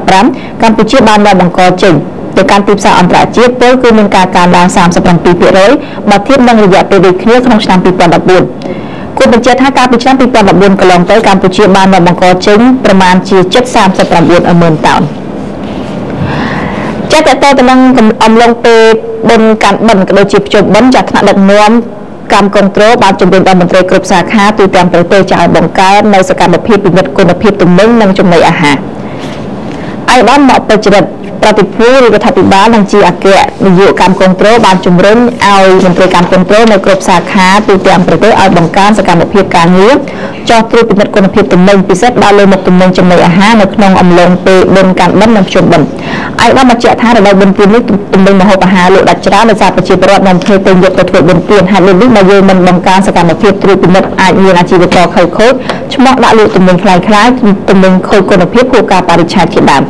2015កម្ពុជាបាននាំអង្ករចេញទៅកាន់ទីផ្សារអន្តរជាតិពលគឺមានការកើនឡើង37%បើធៀបនឹងរយៈពេលដូចគ្នាក្នុងឆ្នាំ2014គូបញ្ជាក់ថាកាលពីឆ្នាំ2014កន្លងទៅកម្ពុជាបាននាំអង្ករចេញប្រមាណជាជិត39,000,000តោនចាត់តទៅនឹងអំឡុងពេលបុណ្យកាន់បិណ្ឌក៏ដូចជាភ្ជុំបិណ្ឌចាត់ថ្នាក់ដឹកនាំកម្មគនត្រូលបានជំរុញដល់មន្ត្រីគ្រប់សាខាទូទាំងប្រទេសឲ្យបង្កើននៅសកម្មភាពពិនិត្យគុណភាពទំនិញនិងចំណីអាហារអាយដាមមកបច្ចុប្បន្នប្រតិភូរដ្ឋាភិបាលនិងជាអគ្គនាយកកម្មគនត្រូលបានជំរុញឲ្យមន្ត្រីកម្មគនត្រូលនៅគ្រប់សាខាទូទាំងប្រទេសឲ្យបង្កើនសកម្មភាពការងារចោះត្រួតពិនិត្យគុណភាពទំនិញពិសេសដល់លើមុខទំនិញចំណីអាហារនៅក្នុងអំឡុងពេលបុណ្យកាន់បិណ្ឌនិងភ្ជុំបិណ្ឌអាយដាមបញ្ជាក់ថារដូវបុណ្យទាននេះទំនិញម្ហូបអាហារលក់ដាច់ច្រើនដោយសារប្រជាពលរដ្ឋនាំគ្នាទៅយកទៅធ្វើបុណ្យទានហើយនេះបើយើងមិនបង្កើនសកម្មភាពត្រួតពិនិត្យអាចមានអាជីវករខូចខូចឆ្មក់ដាក់លក់ទំនិញខ្លាំងៗទំនិញខូចគុណភាពគួរការបរិច្ឆេទជាដើម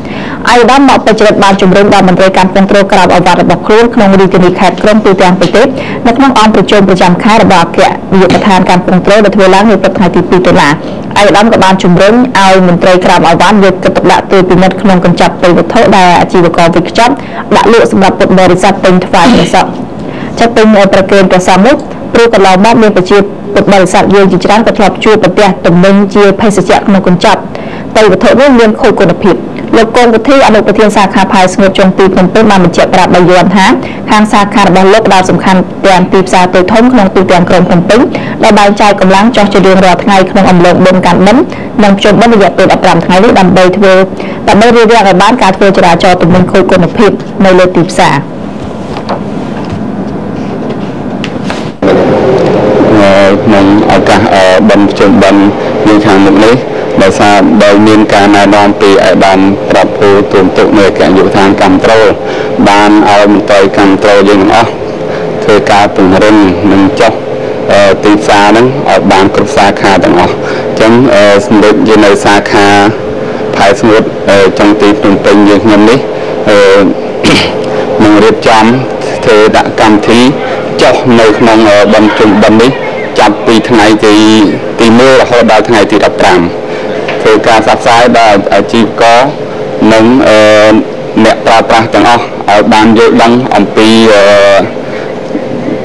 អាយដាមមកបច្ចុប្បន្នបានជំរុញដល់មន្ត្រីកម្មគនត្រូលក្រៅអវត្តរបស់ខ្លួនក្នុងរាជធានីខេត្តក្រុងទូទាំងប្រទេសនៅក្នុងអង្គប្រជុំប្រចាំខែរបស់អគ្គនាយកដ្ឋានកម្មគនត្រូលដែលធ្វើឡើងនៅព្រឹកថ្ងៃទី2តុលាអាយដាមក៏បានជំរុញឲ្យមន្ត្រីក្រៅអវត្តយកចិត្តទុកដាក់ទៅពិនិត្យក្នុងកញ្ចប់ពេលវត្ថុដែលអាជីវករវិខ្ចប់ដាក់លក់សម្រាប់ពុទ្ធបរិស័ទពេញថ្វាយព្រះសង្ឃចាត់ពេញប្រកេនព្រះសង្ឃនោះព្រោះកន្លងមកមានប្រជាពុទ្ធបរិស័ទយើងជាច្រើនក៏ធ្លាប់ជួបប្រទះទំនិញជាភេសជ្ជៈក្នុងកញ្ចប់តែវត្ថុនោះមានខូចគុណភាពលោកកុងវិធីអនុប្រធានសាខាផាយស្ងួតចុងទីភ្នំពេញបានបញ្ជាក់ប្រាប់បាយ័នថាខាងសាខារបស់លោកផ្ដោតសំខាន់ទាំងទីផ្សារតូចធំក្នុងទូទាំងក្រុងភ្នំពេញដែលបែងចែកកម្លាំងចោះជារៀងរាល់ថ្ងៃក្នុងអំឡុងបុណ្យកាន់បិណ្ឌនិងភ្ជុំបិណ្ឌរយៈពេល15ថ្ងៃនេះដើម្បីរារាំងឲ្យបានការធ្វើចរាចរណ៍ទំនិញខូចគុណភាពនៅលើទីផ្សារក្នុងឱកាសបិណ្ឌភ្ជុំបិណ្ឌនៅខាងមុខនេះដោយសារដោយមានការណែនាំពីឯកឧត្តមប្រភូទូមទុកនៅអគ្គនាយកដ្ឋានកម្មត្រូលបានឲ្យមន្ត្រីកម្មត្រូលយើងទាំងអស់ធ្វើការពង្រឹងនិងចុះទីផ្សារហ្នឹងឲ្យបានគ្រប់សាខាទាំងអស់អញ្ចឹងសម្រាប់យើងនៅសាខាផែស្ងួតចុងទីភ្នំពេញយើងខ្ញុំនេះនឹងរៀបចំធ្វើដាក់កម្មវិធីចុះនៅក្នុងបិណ្ឌជុំបិណ្ឌនេះចាប់ពីថ្ងៃទី1រហូតដល់ថ្ងៃទី15ធ្វើការផ្សព្វផ្សាយដល់អាជីវករនិងអ្នកប្រើប្រាស់ទាំងអស់ឲ្យបានយល់ដឹងអំពី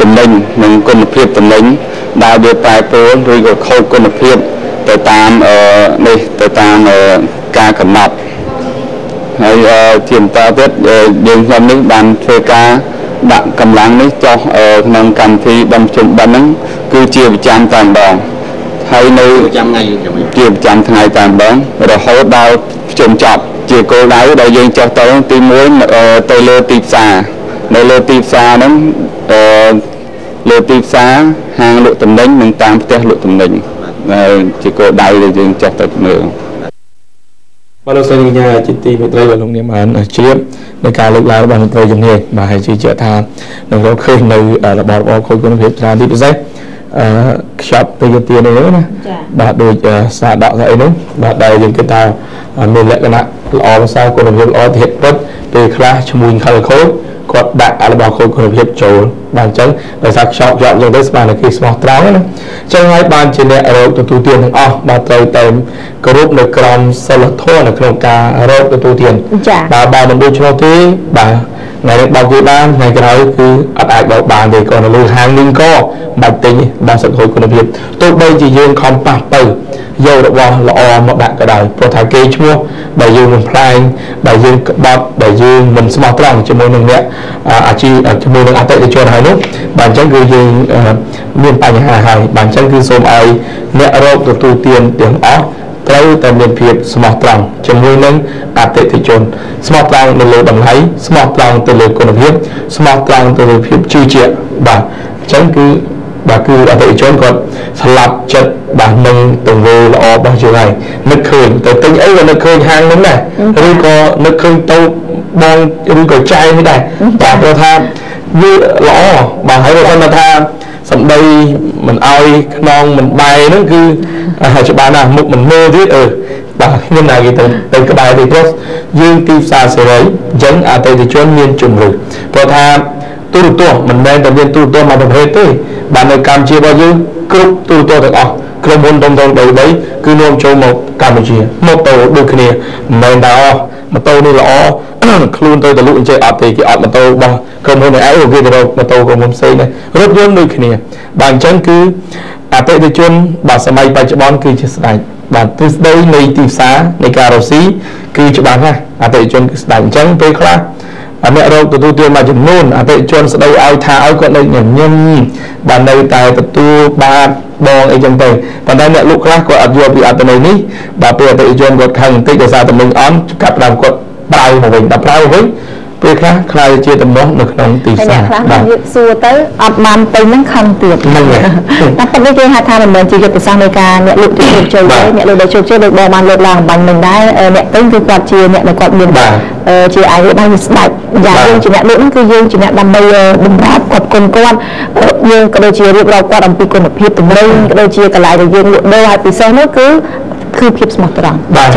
ទំនិញនិងគុណភាពទំនិញដែលវាប្រែប្រួលឬក៏ខូចគុណភាពទៅតាមការកំណត់ហ ហើយជាបន្តទៀតយើងខ្ញុំនេះបានធ្វើការដាក់កម្លាំងនេះចុះក្នុងកម្មវិធីដំជុំបិណ្ឌហ្នឹងគឺជាប្រចាំតែម្ដងហើយនៅជាប្រចាំថ្ងៃតែម្ដងរហូតដល់ជុំចប់ជាគោលដៅដែលយើងចុះទៅទី1ទៅលើទីផ្សារនៅលើទីផ្សារហ្នឹងលើទីផ្សារហាងលក់ទំនិញនិងតាមផ្ទះលក់ទំនិញជាគោលដៅដែលយើងចុះទៅមើលបាទលោកស្រីកញ្ញាជាទីមេត្រីបាទលោកនាងបានជ្រាបในការលើកឡើងរបស់មន្ត្រីជំនាញបាទហើយជឿជាក់ថានឹងរកឃើញនៅរបបខូចគុណភាពច្រើនទីពិសេសខ្ចប់ទៅយទានេះណាបាទដូចសាដកស្អីនោះបាទដែលយើងគិតថាមានលក្ខណៈល្អប្រសើរគុណភាពល្អទៀតពិតពេលខ្លះឈ្មោះខលខូចគាត់ដាក់របស់ខូចគុណភាពចូលបាទអញ្ចឹងដោយសារខ្ចប់អញ្ចឹងទៅស្មានតែគេស្មោះត្រង់ណាអញ្ចឹងហើយបានជាអ្នករកទទួលទានទាំងអស់បាទត្រូវតែគោរពនៅក្រមសិលធម៌នៅក្នុងការរកទទួលទានបាទមិនដូចឆ្លោះទេបាទថ្ងៃនេះបើគេបានថ្ងៃក្រោយគឺអត់អាចបោកបានទេក៏នៅលើហាងនឹងក៏បាច់ទិញដល់សក្តិគុណភាពទោះបីជាយើងខំប៉ះទៅយករបស់ល្អមកដាក់ក៏ដោយព្រោះថាគេឈ្មោះដែលយើងមិនផ្លែងដែលយើងក្បត់ដែលយើងមិនស្មោះត្រង់ជាមួយនឹងអ្នកអាជីពជាមួយនឹងអតិថិជនហើយនោះបាទអញ្ចឹងគឺយើងមានបញ្ហាហើយបាទអញ្ចឹងគឺសូមឲ្យអ្នករកទទួលទានទាំងអស់ត្រូវតែមានភាពស្មោះត្រង់ជាមួយនឹងអតិថិជនស្មោះត្រង់នៅលើតម្លៃស្មោះត្រង់ទៅលើគុណភាពស្មោះត្រង់ទៅលើភាពជឿជាក់បាទអញ្ចឹងគឺបាទគឺអតិថិជនគាត់ស្លាប់ចិត្តបាទនឹងទង្វើល្អរបស់យើងហើយនឹកឃើញទៅទិញអីក៏នឹកឃើញហាងហ្នឹងដែរឬក៏នឹកឃើញទៅបងឬក៏ចែកនេះដែរបាទព្រោះថាវាល្អបាទហើយគាត់ថាសម្ដីមិនអោយខ្នងមិនបែហ្នឹងគឺច្បាស់ណាស់មុខមិនមើលទៀតបាទខ្ញុំណាគេទៅក្បែរទេព្រោះយើងទីផ្សារសេរីអញ្ចឹងអតិថិជនមានជំរឿព្រោះថាទូរទស្សន៍មិនមែនតែមានទូរទស្សន៍មួយប្រភេទទេបាទនៅកម្ពុជារបស់យើងគ្រប់ទូរទស្សន៍ទាំងអស់ក្រុមហ៊ុនធំៗ3គឺនាំចូលមកកម្ពុជាម៉ូតូដូចគ្នាមិនមែនតែម៉ូតូនេះល្អខ្លួនទៅលក់អញ្ចឹងអត់ទេគេអត់ម៉ូតូរបស់ក្រុមហ៊ុនឯងគេទៅរកម៉ូតូក្រុមហ៊ុនផ្សេងដែររថយន្តដូចគ្នាបាទអញ្ចឹងគឺអតិថិជនបាទសម័យបច្ចុប្បន្នគឺជាស្ដេចបាទទ្រឹស្ដីនៃទីផ្សារនៃការរកស៊ីគឺច្បាស់ណាស់អតិថិជនគឺស្ដេចអញ្ចឹងពេលខ្លះអ្នករកទទួលទានមួយចំនួនអតិថិជនស្ដីឲ្យថាឲ្យគាត់នៅញញឹមបាទនៅតែទទួលបាទបងអីចឹងទៅប៉ុន្តែអ្នកលក់ខ្លះគាត់អត់យល់ពីអត្ថន័យនេះបាទពេលអតិថិជនគាត់ខឹងបន្តិចដោយសារតែមិញអន់កាប់ដើមគាត់ប្រើមកវិញដល់ប្រើវិញពេលខ្លះខ្លាយជាដំណោះនៅក្នុងទីផ្សារបាទយើងសួរទៅអត់បានទៅនឹងខឹងទៀតហ្នឹងហើយតែប៉ុន្តែគេហៅថាមិនមែនជាយុទ្ធសាស្ត្រនៃការអ្នកលក់ជោគជ័យទេអ្នកលក់ដែលជោគជ័យដូចបងបានលើកឡើងបាញ់មិនដែរអ្នកទិញគឺគាត់ជាអ្នកដែលគាត់មានជាអាយុបានស្ដាច់យ៉ាងយើងជាអ្នកលក់ហ្នឹងគឺយើងជាអ្នកដើម្បីតម្រាប់គាត់គុណគាត់យើងក៏ដូចជារៀបរាប់គាត់អំពីគុណភាពទំនិញក៏ដូចជាកន្លែងដែលយើងលក់ដូរឲ្យពិសេសនោះគឺភាពស្មោះត្រង់បាទ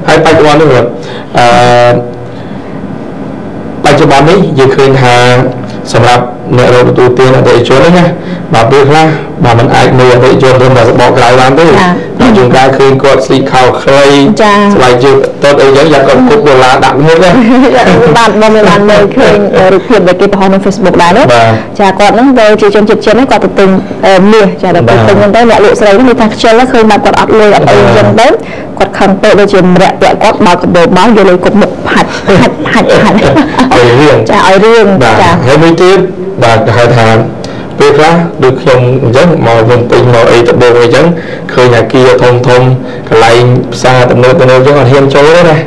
ហើយបច្ចុប្បន្ននេះបច្ចុប្បន្ននេះយើងឃើញថាសម្រាប់អ្នករកទទួលទានអតិថិជនណាបាទពេលខ្លះបាទมันអាចមើលអតិថិជនរំតែសបកក្រៅបានទេតែជួនកាលឃើញគាត់ស្លីកខោខ្លីស្បែកជើងតើអីចឹងយ៉ាងគាត់គប់ដុល្លារដាក់មុខណាបាទបងបានមើលឃើញរូបភាពដែលគេបង្ហោះនៅ Facebook ដែរនោះចាគាត់ហ្នឹងទៅជាជនជាតិចិនហ្នឹងគាត់ទៅទិញមាសចាដល់ទៅទិញហ្នឹងទៅអ្នកលក់ស្រីហ្នឹងគេថាខ្ជិលឃើញបាទគាត់អត់លុយអត់អីចឹងទៅគាត់ខឹងពេកដូចជាម្រាក់ពាក់គាត់បើកបោកមកយកលុយគប់មុខហាត់ឲ្យរឿងចាឲ្យរឿងចាហើយមួយទៀតបាទគេហៅថាពេលខ្លះដូចខ្ញុំអញ្ចឹងមកខ្ញុំទិញមកអីទៅបងអីចឹងឃើញអាគារធំកន្លែងផ្សារទំនើបអញ្ចឹងអត់ហ៊ានចូលទេណា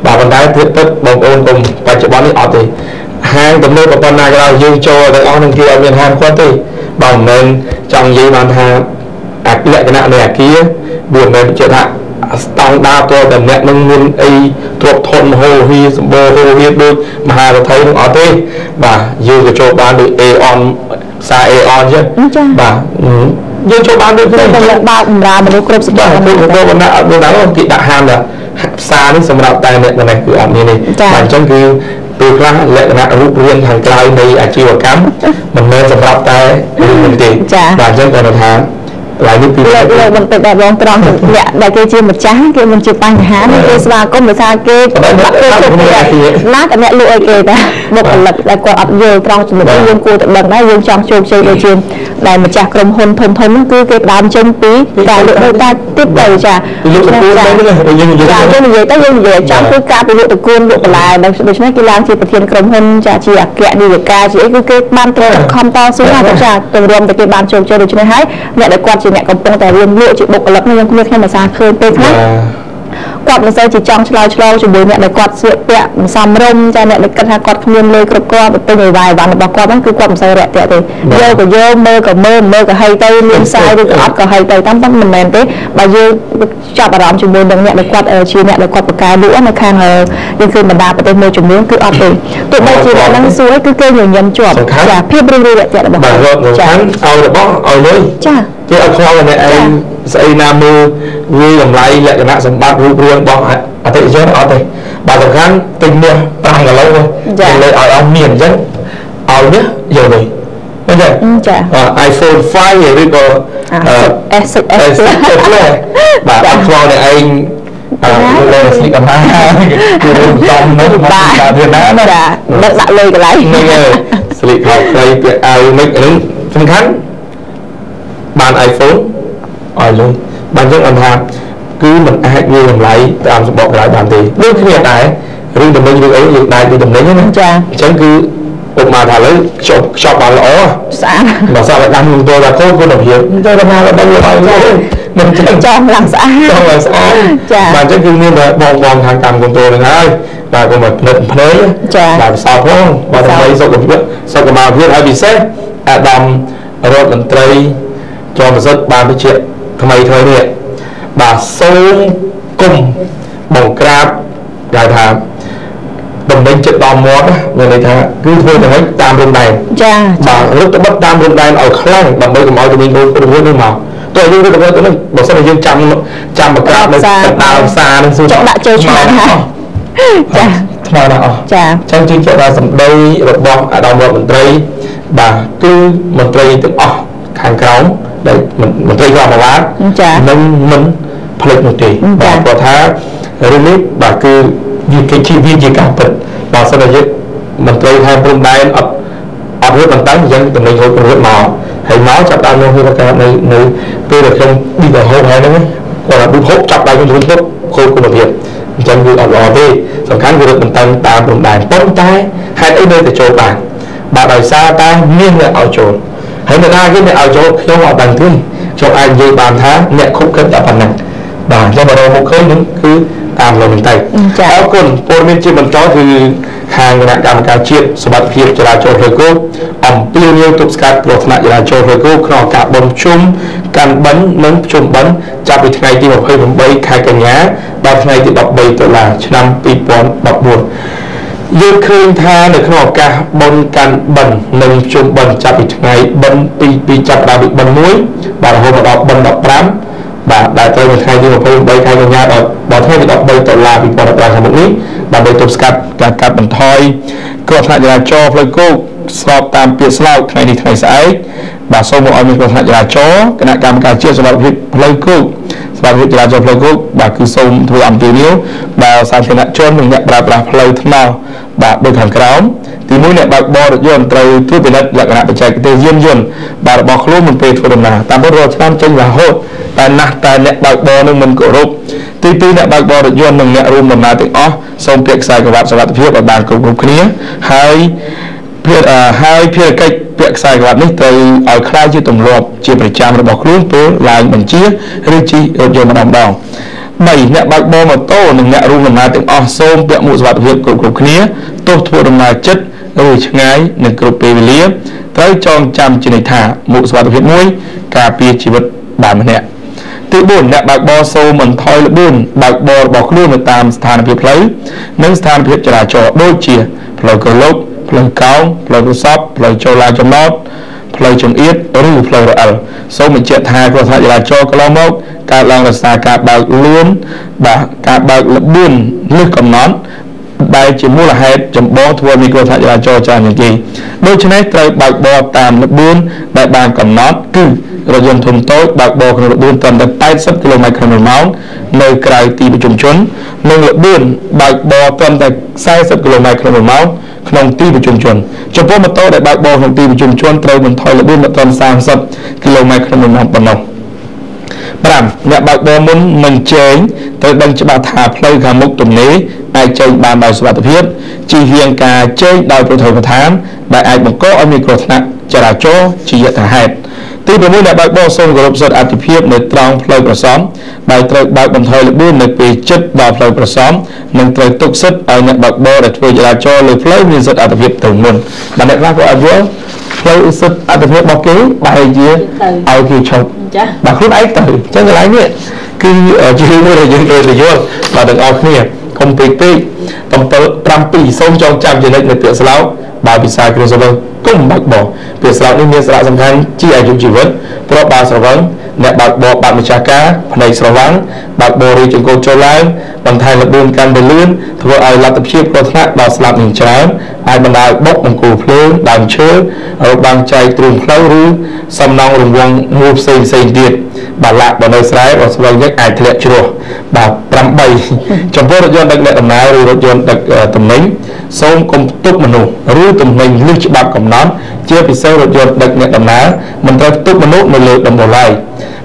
បាទប៉ុន្តែទៀតពិតបងប្អូនកុំបច្ចុប្បន្ននេះអត់ទេហាងទំនើបប៉ុណ្ណាក៏ដោយយើងចូលទាំងអស់នឹងគេអត់មានហាងគាត់ទេបើមិនមែនចង់និយាយបានថាលក្ខណៈនៃអាគារវាមិនមែនជាថាស្តង់ដារតើតែអ្នកនឹងមានអីទ្រព្យធនមហោហីសម្បូរហូរហៀដូចមហារដ្ឋាភិបាលនឹងអត់ទេបាទយើងក៏ចូលបានដូច Aeon ផ្សារ Aeon ចឹងបាទយើងចូលបានដូចគ្នាតែបើកបម្រើមនុស្សគ្រប់ស្រទាប់គ្រប់វណ្ណៈអត់មានដែរគេដាក់ហាមថាផ្សារនេះសម្រាប់តែអ្នកនេះគឺអត់មានទេបាទអញ្ចឹងគឺពេលខ្លះលក្ខណៈរូបរាងខាងក្រៅនៃអាជីវកម្មមិនមែនសម្រាប់តែនេះទេបាទអញ្ចឹងគាត់ថា lại nước pin lời mình tự đại bóng tròn dạ đại kia chia một trắng kia mình chia bánh há nó kia xóa có một sao kia má cả mẹ lụi kia ta một lần đại qua ập vô tròn chỉ một cái dương cua tự lần đó dương trong chụp chơi để chuyên đại một chạc rồng hôn thôn thôn nó cứ cái đám chân tí đại lụi đôi ta tiếp đầu trà cho mình về tới dương về trong cứ ca bị lụi tự cuốn lụi lại đại đối với cái lang chỉ thực hiện rồng hôn trà chỉ kẹt đi được ca chỉ cái ban tôi không to xuống là trà từ rồng từ cái ban chụp chơi để chuyên hái mẹ đại quan chỉ mẹ cầmแต่เรียนรู้จุดบกหลักนี่ยังไม่แค่มาสร้างเคยเป็นครับกอดมันใส่จิตจังชลอยจุดบุญเนี่ยในกอดเสียเปะมันซ้ำร่มใจเนี่ยในกระทากอดขมิ้นเลยกรบกอดเป็นใหญ่วายวันบอกกอดนั่นคือกอดมันใส่แหละแต่โยกับโยมือกับมือกับไฮเตยเลี้ยงทรายด้วยกับอัดกับไฮเตยตั้มตั้มมันแมนเต้บางโยจับอารมณ์จุดบุญดังเนี่ยในกอดชีเนี่ยในกอดปากกาดุในข้างยังคือบรรดาประเทศมือจุดบุญคืออัดเลยตัวใบจีเนี่ยนั่งสวยคือเกยอย่างยำจวบจ้ะเพียบเรื่อยๆแต่แบบจ้ะเอาแต่บ้องเอาเลยจ้ะที่เอาคอในไอ้ใส่นามือวีลำไรและคณะสมบัติรูปเรียงบอกอาทิตย์เช้าเอาแต่บางครั้งติงเนี่ยตามกันแล้วเลยเอาเมียนจังเอาเนี่ยอยู่เลยไม่ใช่iPhone 5อย่างนี้ก็S เลยแบบเอาคอในไอ้เลยสิกับมาคือจอมนู้นมาเดือนนั้นนะดักเลยกันไรนี่ไงสิริเขาเคยเอาไม่ถึงสำคัญบาน iPhone อ่อยเลยบานยังอันทำcứ mình ai như làm lại làm bọc lại bàn thì đối với hiện tại riêng tầm mình ấy hiện tại thì tầm đấy nhé chẳng cứ một mà thả lấy chọc bàn lõ mà sao lại đăng tôi là khôi đồng hiệp tôi làm là đăng lại mình trong làm xã mà chắc cứ như là bòn hàng cầm của tôi này và còn một nệm phế là sao không và thằng ấy sau cái mà viết hai bị xét đầm rồi mình tây cho một rất 30 triệu thằng mày thôi đi bà sâu cùng bằng crab dài thà đồng bên chất đòn mót người này thà cứ thôi là hết tam bên này bà lúc tôi bắt tam bên này ở khăn bằng bây giờ mọi người mình không có được màu tôi như cái tôi nói bảo sao là dương trăm bằng crab này đào xa nên xưa chỗ đã chơi chuyện hả thôi nào trong chương trình là sầm đây rồi bom ở đầu mình đây bà cứ mình đây từ hàng cống để mình đây vào một lát nên mìnhผลิตหมดเลยบอกว่าถ้าเรื่องนี้แบบคือยืดcái chi viên gì cả tận bảo sao làยึดมันเคยทำเป็นได้เอาเรื่องต่างๆยังแต่ในคนเป็นเรื่องหมอให้หมอจับได้ในที่ประกาศในตัวเด็กยังดีกว่าโฮมให้นะว่าดูพบจับได้เป็นทุกคนคุณภาพจังคือเอาล้อที่สำคัญคือเรื่องต่างๆตามเป็นได้ต้นใจให้ไอ้เดินแต่โจบานบาดอยซาตาเมี่ยงเนี่ยเอาโจให้มันได้ที่เนี่ยเอาโจเขาเอาบังขึ้นโจไอ้ยืนบานท้าเนี่ยคุกกันจับพันนังbà cho bà đâu một khơi nữa cứ tạm là mình tay áo quần tôi bên trên mình cho thì hàng ngàn cảm cao chiết số bát phiền cho là cho hơi cô tiêu nhiêu tục scat rồi lại là cho hơi cô nó cả bông chung can bánh nấm chung bánh chào bị ngày thì một hơi bấm bay khai cả nhá ba ngày thì đọc bay tự là năm pipon đọc buồn dương khơi tha được nó cả bông can bẩn nấm chung bẩn chào bị ngày bẩn pi chào đã bị bẩn muối bà hôm mà đọc bẩn đọc rám bà đại tôi mình khai như một cái bay khai nhau nhà đó thôi thì đọc bay tự là bị bỏ đọc là một ít bà bay tục scat cả bằng thôi có thể là cho phơi cô sọp tam biệt slau ngày đi ngày sáng bà sau một mình có thể là cho cái nạn cam cà chia cho bà việc phơi cô bà việc là cho phơi cô bà cứ sâu thu ẩm từ níu bà sang thế nạn cho mình nhận bà phơi thế nào bà bên thằng kéo thì mỗiអ្នកបើកបររថយន្តត្រូវត្រួតពិនិត្យលក្ខណៈបច្ចេកទេសយានយន្តបាទរបស់ខ្លួនមុនពេលធ្វើដំណើរតាមពិតរាល់ឆ្នាំចេញរហូតតែណាស់តែអ្នកបើកបរនឹងមិនគោរពទី2អ្នកបើកបររថយន្តនិងអ្នករួមដំណើរទាំងអស់សូមពាក់ខ្សែក្រវ៉ាត់សុវត្ថិភាពឲ្យបានគ្រប់គ្នាហើយភារកិច្ចពាក់ខ្សែក្រវ៉ាត់នេះត្រូវឲ្យខ្លាយជាទម្លាប់ជាប្រចាំរបស់ខ្លួនពេលឡើងបញ្ជាឬជិះរថយន្តម្ដង3អ្នកបើកបរម៉ូតូនិងអ្នករួមដំណើរទាំងអស់សូមពាក់មួកសុវត្ថិភាពគ្រប់គ្នាទោះធ្វើដំណើរជិតឬឆ្ងាយនិងគ្រប់ពេលវេលាត្រូវចងចាំជានិច្ចថាមួកសុវត្ថិភាពមួយការពារជីវិតបានម្នាក់ទី4អ្នកបើកបរសូមមិនថយល្បឿនបើកបររបស់ខ្លួននៅតាមស្ថានភាពផ្លូវនិងស្ថានភាពចរាចរណ៍ដូចជាផ្លូវកលុកផ្លូវកោងផ្លូវរស័ព្ទផ្លូវចូលឡានចំណតផ្លូវចង្អៀតឬផ្លូវរអិលសូមបញ្ជាក់ថាគ្រោះថ្នាក់ចរាចរណ៍កន្លងមកកើតឡើងដោយសារការបើកលឿនបាទការបើកល្បឿនលើសកំណត់ ដែលជាមូលហេតុចម្បងធ្វើមានគ្រោះថ្នាក់ចរាចរណ៍ច្រើនជាងគេដូច្នេះត្រូវបើកបរតាមល្បឿនដែលបានកំណត់គឺរថយន្តធុនតូចបើកបរក្នុងល្បឿនត្រឹមតែ80 គីឡូម៉ែត្រក្នុង1ម៉ោងនៅក្រៅទីប្រជុំជននិងល្បឿនបើកបរត្រឹមតែ40 គីឡូម៉ែត្រក្នុង1ម៉ោងក្នុងទីប្រជុំជនចំពោះម៉ូតូដែលបើកបរក្នុងទីប្រជុំជនត្រូវបន្ថយល្បឿនមកត្រឹម30 គីឡូម៉ែត្រក្នុង1ម៉ោងប៉ុណ្ណោះ 5 អ្នកបើកបរមុនមិនជែងត្រូវដឹងច្បាស់ថាផ្លូវខាងមុខទំនេរអាចជែងបានដោយសុវត្ថិភាពជៀសវាងការជែងដោយប្រថុយប្រថានដែលអាចបង្កឲ្យមានគ្រោះថ្នាក់ចរាចរណ៍ជាយថាហេតុទី6អ្នកបើកបរសូមគោរពសិទ្ធិអធិភាពនៅត្រង់ផ្លូវប្រសំដែលត្រូវបើកបន្ថយល្បឿននៅពេលជិតដល់ផ្លូវប្រសំនិងត្រូវទុកសិទ្ធិឲ្យអ្នកបើកបរដែលធ្វើចរាចរណ៍លើផ្លូវមានសិទ្ធិអធិភាពទៅមុនបាទអ្នកខ្លះក៏អាចយល់ផ្លូវសិទ្ធិអធិភាពរបស់គេបែរជាឲ្យគេឈប់ចាបាទខ្លួនឯងទៅអញ្ចឹងកន្លែងនេះគឺជារឿងមួយដែលយើងត្រូវយល់បាទទាំងអស់គ្នាកុំពេក7 សូមចងចាំចំណុចនៃពាក្យស្លោកបើពិសាគ្រឿងស្រវឹងគុំបើកបរពាក្យស្លោកនេះមានសារៈសំខាន់ជាអាយុជីវិតព្រោះបើស្រវឹងអ្នកបើកបរបាត់ម្ចាស់ការភ្នែកស្រវាំងបើកបររីចង្កូតចូលឡើងបន្ថែមល្បឿនកាន់តែលឿនធ្វើឲ្យលទ្ធភាពគ្រោះថ្នាក់ដល់ស្លាប់នឹងច្រើនអាចបណ្ដាលបុកបង្គោលភ្លើងដើមឈើរបាំងចែកទ្រូងផ្លូវឬសំណង់រង្វង់មួយផ្សេងទៀតបាទឡាក់បើនៅស្រែរស្វឹងយើងអាចធ្លាក់ជ្រោះបាទ8ចំពោះរថយន្តដឹកអ្នកដំណើរឬរថយន្តដឹកទំនិញសូមកុំផ្ទុកមនុស្សឬទំនិញលើសច្បាប់កំណត់ជាពិសេសរថយន្តដឹកអ្នកដំណើរមិនត្រូវផ្ទុកមនុស្សនៅលើដំបូលឡើយ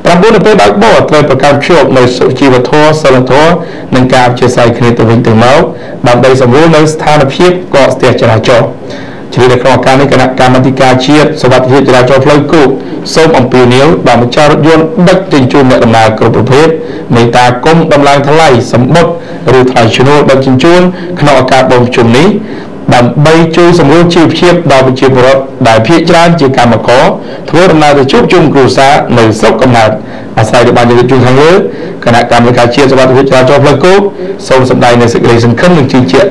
9នៅពេលបើកបរត្រូវប្រកាន់ភ្ជាប់នៅសុជីវធម៌សិលធម៌និងការអធ្យាស្រ័យគ្នាទៅវិញទៅមកដើម្បីសម្រួលនៅស្ថានភាពកកស្ទះចរាចរណ៍ជ្រាបនៅក្នុងការនេះគណៈកម្មាធិការជាតិសុវត្ថិភាពចរាចរណ៍ផ្លូវគោកសូមអំពាវនាវដល់ម្ចាស់រថយន្តដឹកជញ្ជូនអ្នកដំណើរគ្រប់ប្រភេទមេត្តាគុំដំឡើងថ្លៃសម្បត្តិឬថ្លៃឈ្នួលដឹកជញ្ជូនក្នុងឱកាសបុណ្យប្រជុំនេះដើម្បីជួយសម្រួលជីវភាពដល់ប្រជាពលរដ្ឋដែលភាគច្រើនជាកម្មករធ្វើដំណើរទៅជួបជុំគ្រួសារនៅស្រុកកំណើតអាស្រ័យទៅបានជម្រាបជូនខាងលើគណៈកម្មាធិការជាតិសុវត្ថិភាពចរាចរណ៍ផ្លូវគោកសូមសម្ដែងនូវសេចក្តីសង្ឃឹមនិងជឿជាក់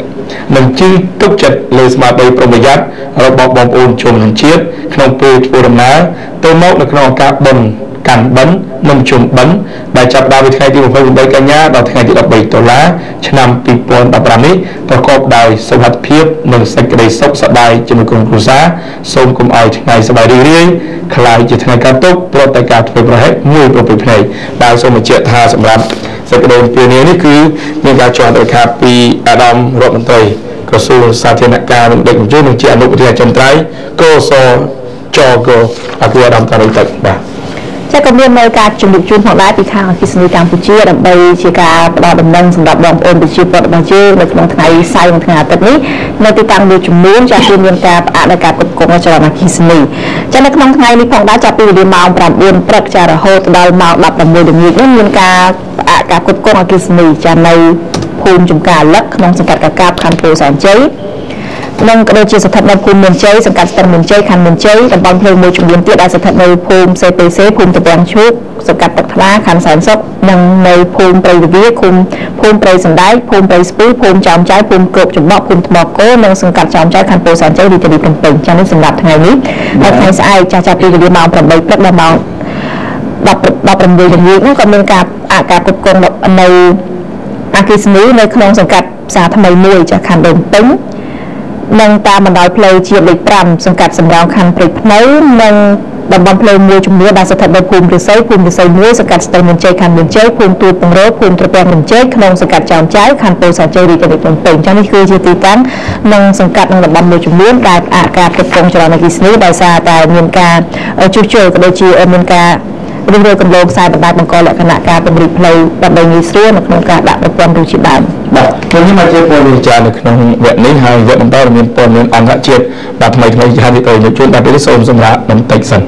និងជឿទុកចិត្តលើស្មារតីប្រុងប្រយ័ត្នរបស់បងប្អូនជនជាតិក្នុងពេលធ្វើដំណើរទៅមកនៅក្នុងឱកាសបុណ្យកាន់បិណ្ឌនិងជុំបិណ្ឌដែលចាប់ផ្ដើមពីថ្ងៃទី28 កញ្ញាដល់ថ្ងៃទី13 តុលាឆ្នាំ2015នេះប្រកបដោយសុវត្ថិភាពនិងសេចក្តីសុខសប្បាយជាមួយក្រុមគ្រួសារសូមកុំឲ្យថ្ងៃសប្បាយរីករាយខ្លាយជាថ្ងៃកាត់ទុកព្រោះតែការធ្វើប្រហែសមួយប្រពៃភ្នែកដែលសូមបញ្ជាក់ថាសម្រាប់សេចក្តីពៀននេះគឺមានការចុះហត្ថលេខាពីអាដាមរដ្ឋមន្ត្រីក្រសួងសាធារណការនិងដឹកជញ្ជូននិងជាអនុប្រធានអចិន្ត្រៃយ៍កសចកអាគូអាដាមតារីទឹកបាទចាក៏មាននៅការជំរុញជូនផងដែរពីខាងអគិសនីកម្ពុជាដើម្បីជាការផ្ដល់ដំណឹងសម្រាប់បងប្អូនប្រជាពលរដ្ឋរបស់យើងនៅក្នុងថ្ងៃសៅរ៍និងថ្ងៃអាទិត្យនេះនៅទីតាំងមួយចំនួនចាគឺមានការផ្អាកនៅការគ្រប់គ្រងចលនាអគិសនីចានៅក្នុងថ្ងៃនេះផងដែរចាប់ពីវេលាម៉ោង 9 ព្រឹកចារហូតដល់ម៉ោង 16 ល្ងាចនេះមានការផ្អាកការគ្រប់គ្រងអគិសនីចានៅភូមិចំការលឹកក្នុងសង្កាត់កាកាបខណ្ឌពោធិ៍សែនជ័យនិងក៏ដូចជាស្ថិតនៅភូមិមានជ័យសង្កាត់ស្ទឹងមានជ័យខណ្ឌមានជ័យតំបន់ភ្លើងមួយចំនួនទៀតដែលស្ថិតនៅភូមិ CPC ភូមិតំពាំងឈូកសង្កាត់ទឹកថ្លាខណ្ឌសែនសុខនិងនៅភូមិព្រៃវិវាភូមិព្រៃសណ្ដែកភូមិព្រៃស្ពឺភូមិចោមចៅភូមិគោកចំបក់ភូមិថ្មគោនិងសង្កាត់ចោមចៅខណ្ឌពោធិ៍សែនជ័យរាជធានីភ្នំពេញចានេះសម្រាប់ថ្ងៃនេះហើយថ្ងៃស្អែកចាប់ពីវេលាម៉ោង 8 ព្រឹកដល់ម៉ោង 16 ល្ងាចនោះក៏មានការការគ្រប់គ្រងនៅអគ្គិសនីនៅក្នុងសង្កាត់ផ្សារថ្មីមួយចាខណ្ឌដូនពេញនិងតាមបណ្ដោយផ្លូវជាតិលេខ 5 សង្កាត់សំរោងខណ្ឌព្រៃភ្នៅនិងតំបន់ភ្លើងមួយចំនួនដែលស្ថិតនៅភូមិរិស័យ1សង្កាត់ស្ទឹងមានជ័យខណ្ឌមានជ័យភូមិទួតពងរោភូមិត្រពាំងមានជ័យក្នុងសង្កាត់ចោមចៅខណ្ឌពោធិ៍សែនជ័យរាជធានីភ្នំពេញចានេះគឺជាទីតាំងនិងសង្កាត់ក្នុងតំបន់មួយចំនួនដែលផ្អាកការគ្រប់គ្រងចលនាអគ្គិសនីដោយសារតែមានការជួសជុលក៏ដូចជាមានការរំលោភកំឡុងខ្សែបណ្ដាញបង្កលក្ខណៈការពង្រីកផ្លូវដើម្បីងាយស្រួលនៅក្នុងការដាក់ប្រព័ន្ធរូជាដើមបាទខ្ញុំមកជាពលរដ្ឋចានៅក្នុងវគ្គនេះហើយវគ្គបន្តមានព័ត៌មានអន្តរជាតិបាទថ្មីជាទីប្រយោជន៍បាទពេលនេះសូមសម្រាប់បន្តិចសិន